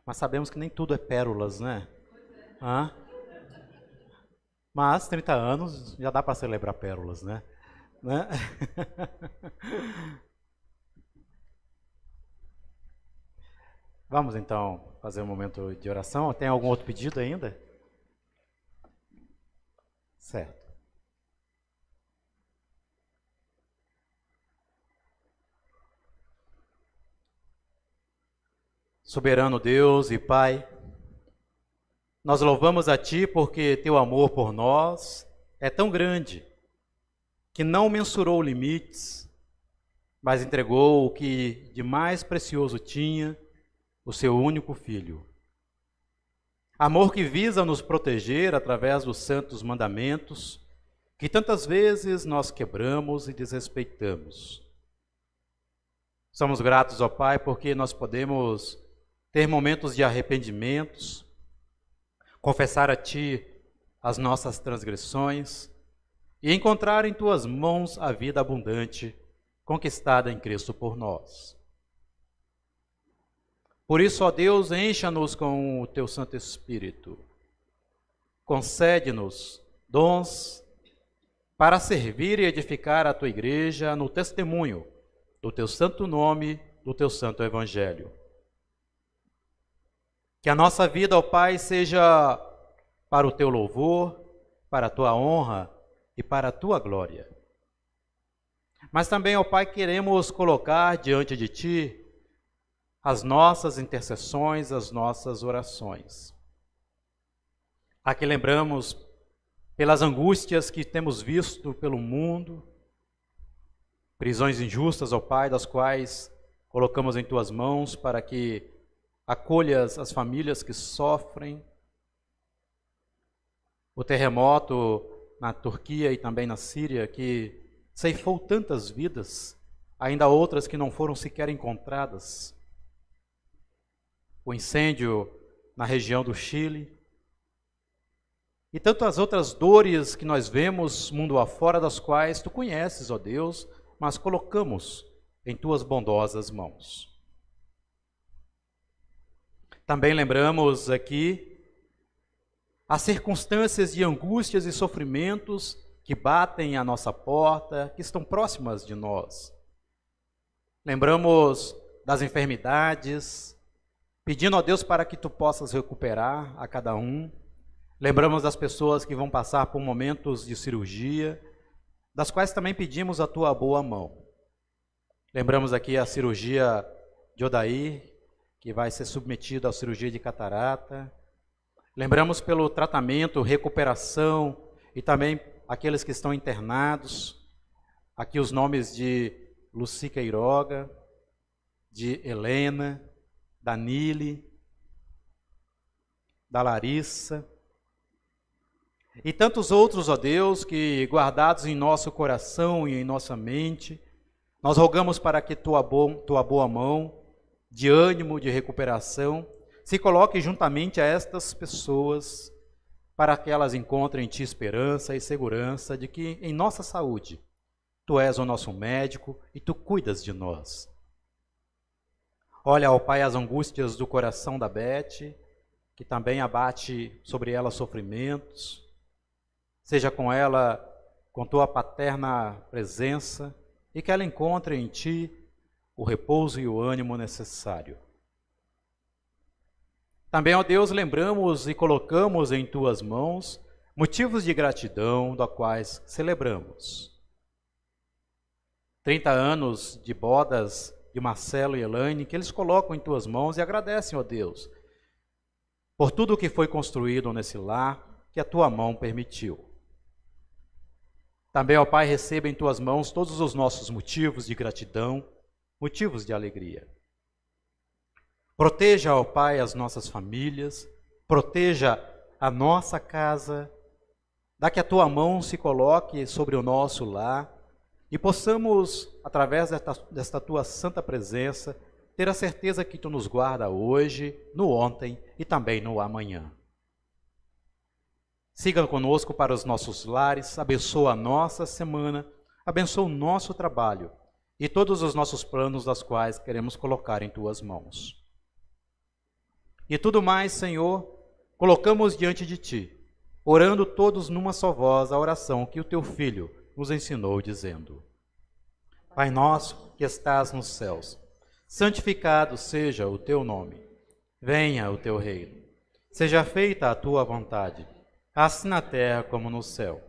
Mas sabemos que nem tudo é pérolas, né? Mas 30 anos já dá para celebrar pérolas, né? Vamos então fazer um momento de oração. Tem algum outro pedido ainda? Certo. Soberano Deus e Pai, nós louvamos a Ti porque Teu amor por nós é tão grande que não mensurou limites, mas entregou o que de mais precioso tinha, o seu único Filho. Amor que visa nos proteger através dos santos mandamentos, que tantas vezes nós quebramos e desrespeitamos. Somos gratos, ó Pai, porque nós podemos ter momentos de arrependimentos, confessar a Ti as nossas transgressões e encontrar em Tuas mãos a vida abundante conquistada em Cristo por nós. Por isso, ó Deus, encha-nos com o Teu Santo Espírito. Concede-nos dons para servir e edificar a Tua igreja no testemunho do Teu santo nome, do Teu santo Evangelho. Que a nossa vida, ó Pai, seja para o Teu louvor, para a Tua honra e para a Tua glória. Mas também, ó Pai, queremos colocar diante de Ti as nossas intercessões, as nossas orações. Aqui lembramos pelas angústias que temos visto pelo mundo, prisões injustas, ó Pai, das quais colocamos em Tuas mãos para que acolhas as famílias que sofrem, o terremoto na Turquia e também na Síria, que ceifou tantas vidas, ainda outras que não foram sequer encontradas, o incêndio na região do Chile, e tantas outras dores que nós vemos mundo afora, das quais Tu conheces, ó Deus, mas colocamos em Tuas bondosas mãos. Também lembramos aqui as circunstâncias de angústias e sofrimentos que batem à nossa porta, que estão próximas de nós. Lembramos das enfermidades, pedindo a Deus para que Tu possas recuperar a cada um. Lembramos das pessoas que vão passar por momentos de cirurgia, das quais também pedimos a Tua boa mão. Lembramos aqui a cirurgia de Odair, que vai ser submetido à cirurgia de catarata. Lembramos pelo tratamento, recuperação e também aqueles que estão internados. Aqui os nomes de Luci Queiroga, de Helena, da Nile, da Larissa e tantos outros, ó Deus, que guardados em nosso coração e em nossa mente, nós rogamos para que Tua boa mão de ânimo, de recuperação, se coloque juntamente a estas pessoas, para que elas encontrem em Ti esperança e segurança de que em nossa saúde Tu és o nosso médico e Tu cuidas de nós. Olha, ó Pai, as angústias do coração da Beth, que também abate sobre ela sofrimentos. Seja com ela, com Tua paterna presença, e que ela encontre em Ti o repouso e o ânimo necessário. Também, ó Deus, lembramos e colocamos em Tuas mãos motivos de gratidão, da quais celebramos. 30 anos de bodas de Marcelo e Elaine, que eles colocam em Tuas mãos e agradecem, ó Deus, por tudo o que foi construído nesse lar, que a Tua mão permitiu. Também, ó Pai, receba em Tuas mãos todos os nossos motivos de gratidão, motivos de alegria. Proteja, ó Pai, as nossas famílias, proteja a nossa casa, dá que a Tua mão se coloque sobre o nosso lar e possamos, através desta Tua santa presença, ter a certeza que Tu nos guarda hoje, no ontem e também no amanhã. Siga conosco para os nossos lares, abençoa a nossa semana, abençoa o nosso trabalho e todos os nossos planos, das quais queremos colocar em Tuas mãos. E tudo mais, Senhor, colocamos diante de Ti, orando todos numa só voz a oração que o Teu Filho nos ensinou, dizendo: Pai nosso que estás nos céus, santificado seja o Teu nome. Venha o Teu reino. Seja feita a Tua vontade, assim na terra como no céu.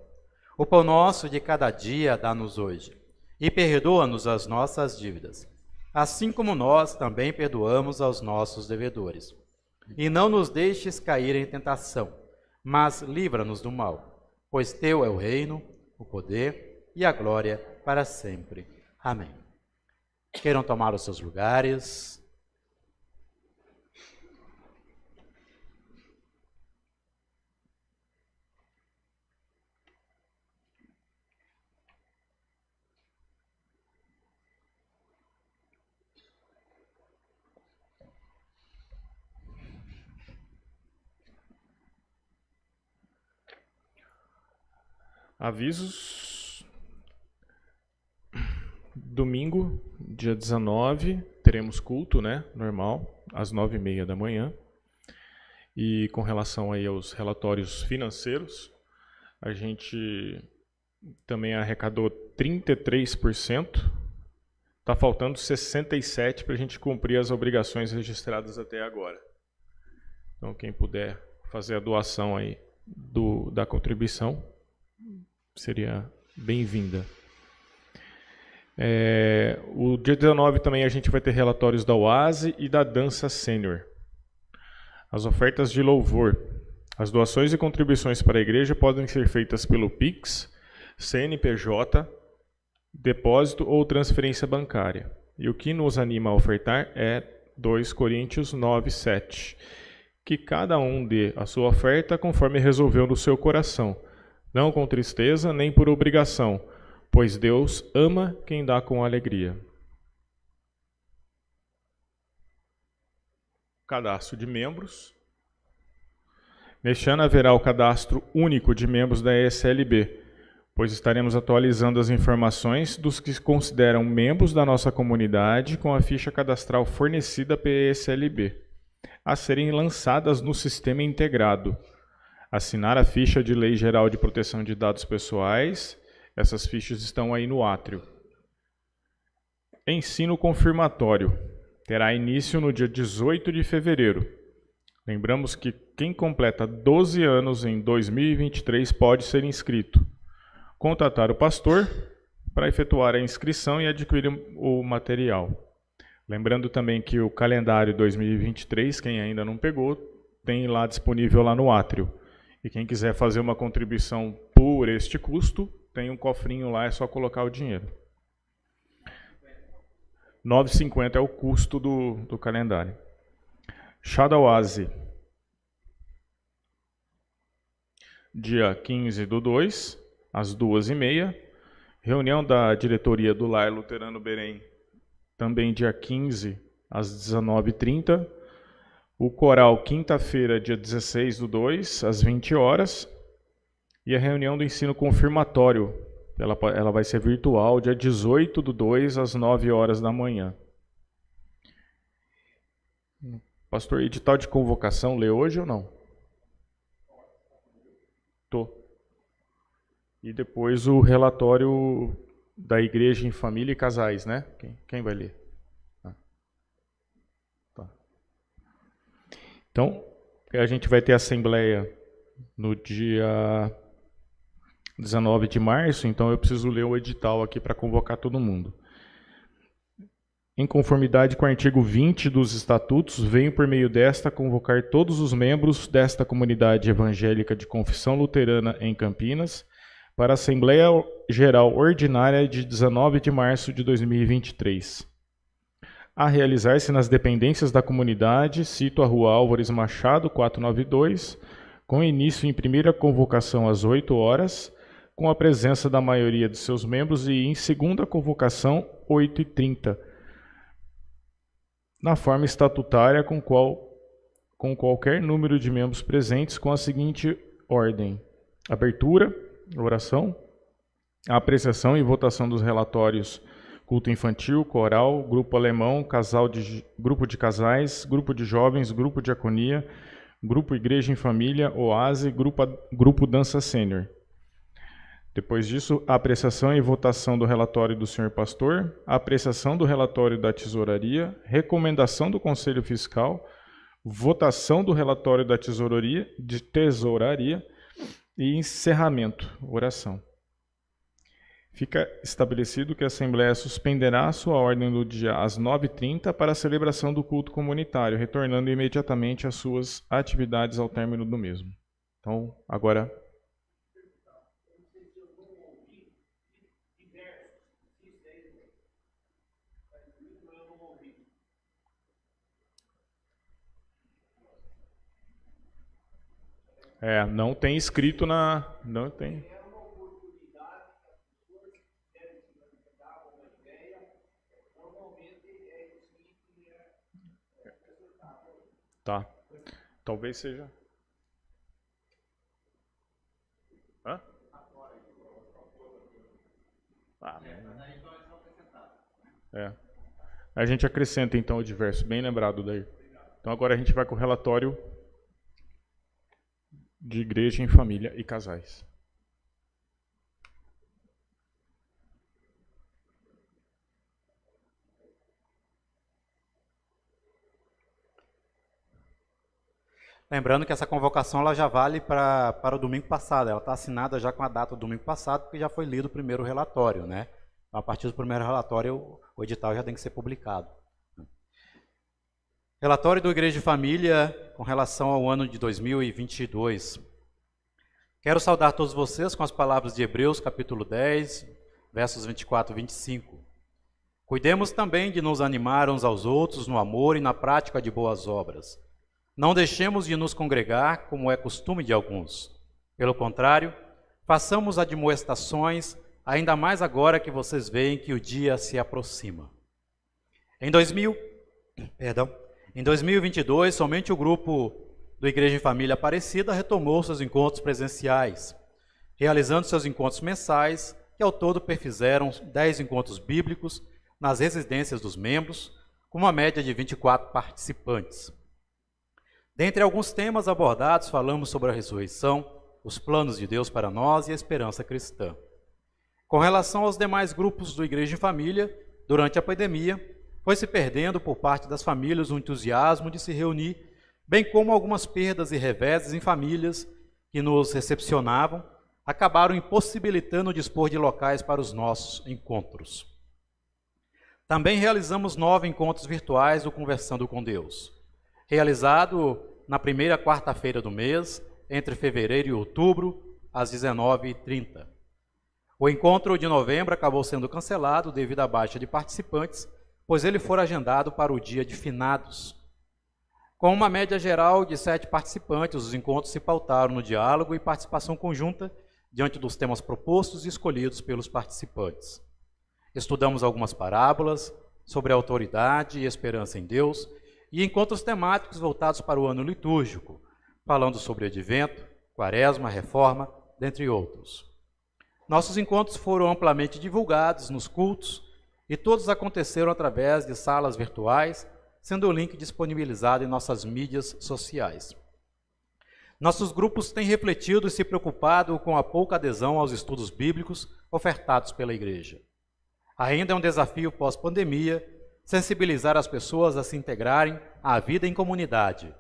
O pão nosso de cada dia dá-nos hoje, e perdoa-nos as nossas dívidas, assim como nós também perdoamos aos nossos devedores. E não nos deixes cair em tentação, mas livra-nos do mal, pois Teu é o reino, o poder e a glória para sempre. Amém. Queiram tomar os seus lugares.
Avisos. Domingo, dia 19, teremos culto, né? Normal, às 9h30 da manhã. E com relação aí aos relatórios financeiros, a gente também arrecadou 33%. Está faltando 67% para a gente cumprir as obrigações registradas até agora. Então, quem puder fazer a doação aí da contribuição, seria bem-vinda. O dia 19 também a gente vai ter relatórios da OASE e da Dança Sênior. As ofertas de louvor. As doações e contribuições para a igreja podem ser feitas pelo Pix, CNPJ, depósito ou transferência bancária. E o que nos anima a ofertar é 2 Coríntios 9:7. Que cada um dê a sua oferta conforme resolveu no seu coração, não com tristeza nem por obrigação, pois Deus ama quem dá com alegria. Cadastro de membros. Neste ano haverá o cadastro único de membros da ESLB, pois estaremos atualizando as informações dos que se consideram membros da nossa comunidade com a ficha cadastral fornecida pela ESLB, a serem lançadas no sistema integrado. Assinar a ficha de Lei Geral de Proteção de Dados Pessoais. Essas fichas estão aí no átrio. Ensino confirmatório. Terá início no dia 18 de fevereiro. Lembramos que quem completa 12 anos em 2023 pode ser inscrito. Contatar o pastor para efetuar a inscrição e adquirir o material. Lembrando também que o calendário 2023, quem ainda não pegou, tem lá disponível lá no átrio. E quem quiser fazer uma contribuição por este custo, tem um cofrinho lá, é só colocar o dinheiro. R$ 9,50 é o custo do calendário. Chá da OASE. Dia 15/2, às 2h30. Reunião da diretoria do Lar Luterano Belém, também dia 15, às 19h30. O coral, quinta-feira, dia 16/2, às 20 horas. E a reunião do ensino confirmatório, ela vai ser virtual, dia 18/2, às 9 horas da manhã. Pastor, edital de convocação, lê hoje ou não? Tô. E depois o relatório da Igreja em Família e Casais, né? Quem vai ler? Então, a gente vai ter assembleia no dia 19 de março, então eu preciso ler o edital aqui para convocar todo mundo. Em conformidade com o artigo 20 dos estatutos, venho por meio desta convocar todos os membros desta comunidade evangélica de confissão luterana em Campinas para a Assembleia Geral Ordinária de 19 de março de 2023. A realizar-se nas dependências da comunidade, cito a Rua Álvares Machado, 492, com início em primeira convocação às 8 horas, com a presença da maioria de seus membros, e em segunda convocação, 8h30, na forma estatutária com qualquer número de membros presentes, com a seguinte ordem: abertura, oração, a apreciação e votação dos relatórios culto infantil, coral, grupo alemão, grupo de casais, grupo de jovens, grupo de diaconia, grupo igreja em família, OASE, grupo dança sênior. Depois disso, a apreciação e votação do relatório do senhor pastor, a apreciação do relatório da tesouraria, recomendação do conselho fiscal, votação do relatório da tesouraria e encerramento, oração. Fica estabelecido que a Assembleia suspenderá a sua ordem do dia às 9h30 para a celebração do culto comunitário, retornando imediatamente às suas atividades ao término do mesmo. Então, agora... Não tem escrito na... Não tem. Tá. Talvez seja... Hã? A gente acrescenta então o diverso, bem lembrado daí. Então agora a gente vai com o relatório de igreja em família e casais.
Lembrando que essa convocação ela já vale para o domingo passado. Ela está assinada já com a data do domingo passado, porque já foi lido o primeiro relatório, né? A partir do primeiro relatório, o edital já tem que ser publicado. Relatório do Igreja de Família com relação ao ano de 2022. Quero saudar todos vocês com as palavras de Hebreus, capítulo 10, versos 24 e 25. Cuidemos também de nos animar uns aos outros no amor e na prática de boas obras. Não deixemos de nos congregar, como é costume de alguns. Pelo contrário, façamos admoestações, ainda mais agora que vocês veem que o dia se aproxima. Em 2022, somente o grupo do Igreja em Família Aparecida retomou seus encontros presenciais, realizando seus encontros mensais, que ao todo perfizeram 10 encontros bíblicos nas residências dos membros, com uma média de 24 participantes. Dentre alguns temas abordados, falamos sobre a ressurreição, os planos de Deus para nós e a esperança cristã. Com relação aos demais grupos do Igreja em Família, durante a pandemia, foi se perdendo por parte das famílias o entusiasmo de se reunir, bem como algumas perdas e reveses em famílias que nos recepcionavam, acabaram impossibilitando dispor de locais para os nossos encontros. Também realizamos 9 encontros virtuais do Conversando com Deus, realizado na primeira quarta-feira do mês, entre fevereiro e outubro, às 19h30. O encontro de novembro acabou sendo cancelado devido à baixa de participantes, pois ele foi agendado para o dia de finados. Com uma média geral de 7 participantes, os encontros se pautaram no diálogo e participação conjunta diante dos temas propostos e escolhidos pelos participantes. Estudamos algumas parábolas sobre a autoridade e esperança em Deus, e encontros temáticos voltados para o ano litúrgico, falando sobre advento, quaresma, reforma, dentre outros. Nossos encontros foram amplamente divulgados nos cultos e todos aconteceram através de salas virtuais, sendo o link disponibilizado em nossas mídias sociais. Nossos grupos têm refletido e se preocupado com a pouca adesão aos estudos bíblicos ofertados pela Igreja. Ainda é um desafio pós-pandemia sensibilizar as pessoas a se integrarem à vida em comunidade,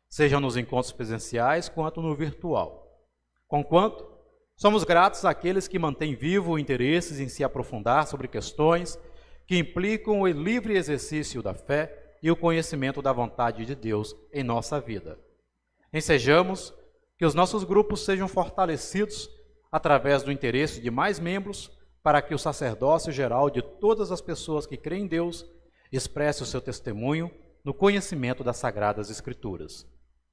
seja nos encontros presenciais quanto no virtual. Conquanto, somos gratos àqueles que mantêm vivo o interesse em se aprofundar sobre questões que implicam o livre exercício da fé e o conhecimento da vontade de Deus em nossa vida. Ensejamos que os nossos grupos sejam fortalecidos através do interesse de mais membros para que o sacerdócio geral de todas as pessoas que creem em Deus expresse o seu testemunho no conhecimento das Sagradas Escrituras.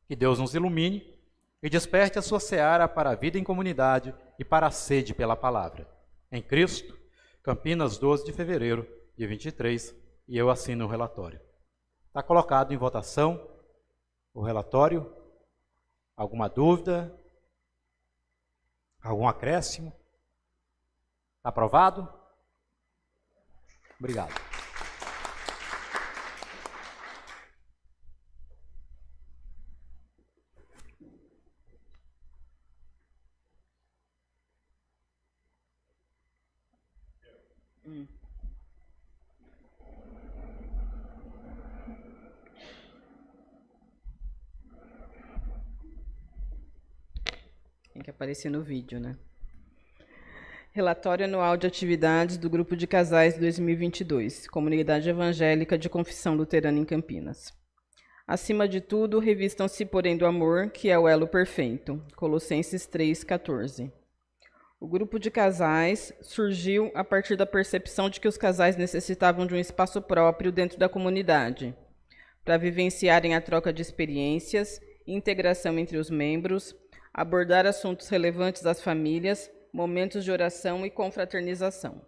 Que Deus nos ilumine e desperte a sua seara para a vida em comunidade e para a sede pela palavra. Em Cristo, Campinas, 12 de fevereiro de 23, e eu assino o relatório. Está colocado em votação o relatório. Alguma dúvida? Algum acréscimo? Está aprovado? Obrigado.
Tem que aparecer no vídeo, né? Relatório anual de atividades do Grupo de Casais 2022, Comunidade Evangélica de Confissão Luterana em Campinas. Acima de tudo, revistam-se, porém, do amor, que é o elo perfeito. Colossenses 3,14. O grupo de casais surgiu a partir da percepção de que os casais necessitavam de um espaço próprio dentro da comunidade, para vivenciarem a troca de experiências, integração entre os membros, abordar assuntos relevantes às famílias, momentos de oração e confraternização.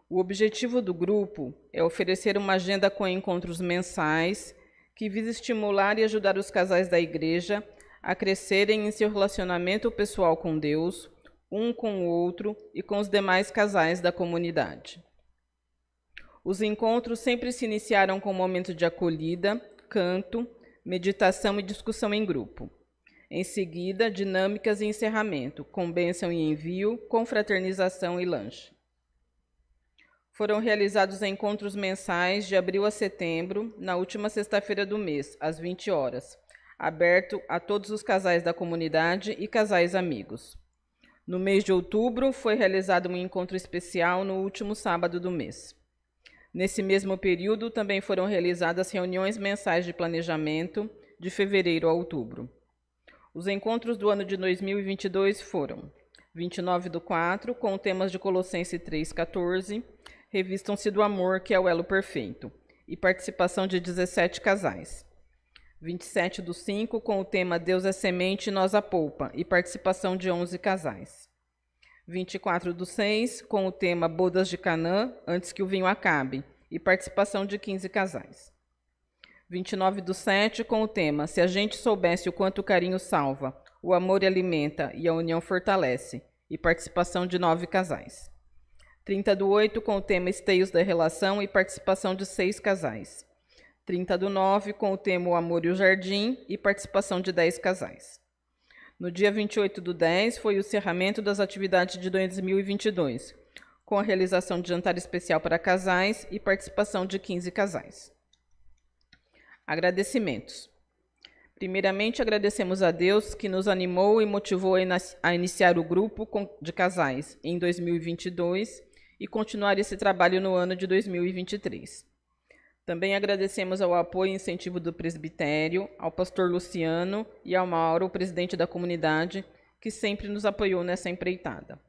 O objetivo do grupo é oferecer uma agenda com encontros mensais que visa estimular e ajudar os casais da igreja a crescerem em seu relacionamento pessoal com Deus, um com o outro e com os demais casais da comunidade. Os encontros sempre se iniciaram com um momento de acolhida, canto, meditação e discussão em grupo. Em seguida, dinâmicas e encerramento, com bênção e envio, confraternização e lanche. Foram realizados encontros mensais de abril a setembro, na última sexta-feira do mês, às 20 horas, aberto a todos os casais da comunidade e casais amigos. No mês de outubro, foi realizado um encontro especial no último sábado do mês. Nesse mesmo período, também foram realizadas reuniões mensais de planejamento, de fevereiro a outubro. Os encontros do ano de 2022 foram 29/4, com temas de Colossenses 3,14, Revistam-se do Amor, que é o elo perfeito, e participação de 17 casais. 27/5, com o tema Deus é semente e nós a polpa, e participação de 11 casais. 24/6, com o tema Bodas de Canaã, antes que o vinho acabe, e participação de 15 casais. 29/7, com o tema Se a gente soubesse o quanto o carinho salva, o amor alimenta e a união fortalece, e participação de 9 casais. 30/8, com o tema Esteios da Relação, e participação de 6 casais. 30/9, com o tema O Amor e o Jardim, e participação de 10 casais. No dia 28/10, foi o encerramento das atividades de 2022, com a realização de jantar especial para casais e participação de 15 casais. Agradecimentos. Primeiramente, agradecemos a Deus que nos animou e motivou a iniciar o grupo de casais em 2022 e continuar esse trabalho no ano de 2023. Também agradecemos ao apoio e incentivo do presbitério, ao pastor Luciano e ao Mauro, o presidente da comunidade, que sempre nos apoiou nessa empreitada.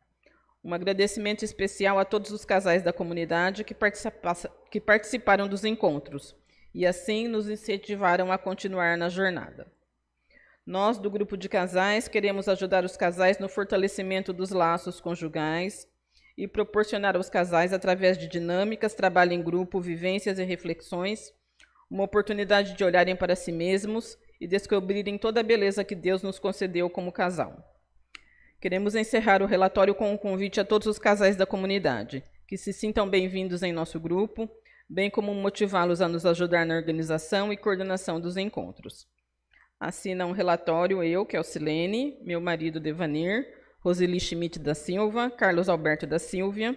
Um agradecimento especial a todos os casais da comunidade que participaram dos encontros e assim nos incentivaram a continuar na jornada. Nós, do grupo de casais, queremos ajudar os casais no fortalecimento dos laços conjugais e proporcionar aos casais, através de dinâmicas, trabalho em grupo, vivências e reflexões, uma oportunidade de olharem para si mesmos e descobrirem toda a beleza que Deus nos concedeu como casal. Queremos encerrar o relatório com um convite a todos os casais da comunidade, que se sintam bem-vindos em nosso grupo, bem como motivá-los a nos ajudar na organização e coordenação dos encontros. Assinam o relatório eu, que é o Silene, meu marido Devanir, Roseli Schmidt da Silva, Carlos Alberto da Silva,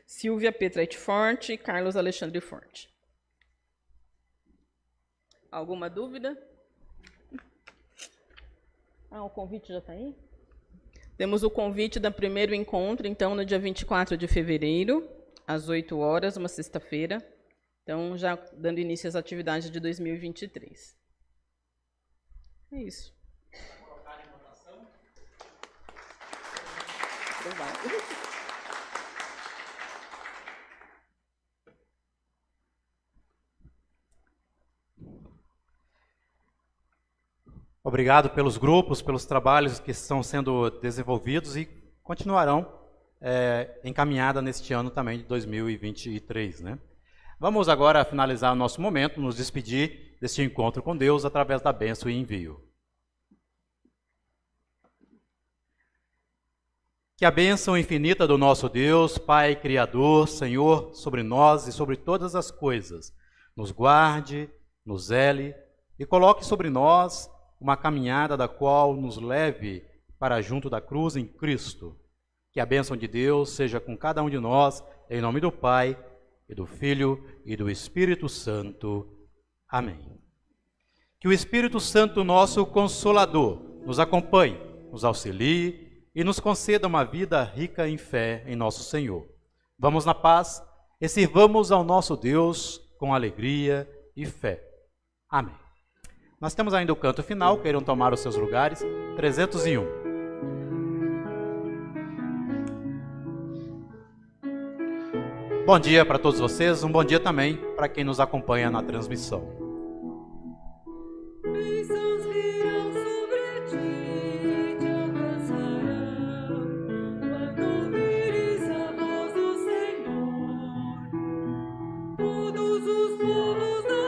Silvia Petrete Forte e Carlos Alexandre Forte. Alguma dúvida? O convite já está aí? Temos o convite do primeiro encontro, então, no dia 24 de fevereiro, às 8 horas, uma sexta-feira. Então, já dando início às atividades de 2023. É isso.
Obrigado pelos grupos, pelos trabalhos que estão sendo desenvolvidos e continuarão encaminhada neste ano também de 2023, né? Vamos agora finalizar o nosso momento, nos despedir deste encontro com Deus através da bênção e envio. Que a bênção infinita do nosso Deus, Pai Criador, Senhor, sobre nós e sobre todas as coisas, nos guarde, nos zele e coloque sobre nós uma caminhada da qual nos leve para junto da cruz em Cristo. Que a bênção de Deus seja com cada um de nós, em nome do Pai, e do Filho e do Espírito Santo. Amém. Que o Espírito Santo, nosso Consolador, nos acompanhe, nos auxilie e nos conceda uma vida rica em fé em nosso Senhor. Vamos na paz e sirvamos ao nosso Deus com alegria e fé. Amém. Nós temos ainda o canto final, queiram tomar os seus lugares, 301. Bom dia para todos vocês, um bom dia também para quem nos acompanha na transmissão.
Bênçãos virão sobre todos os povos da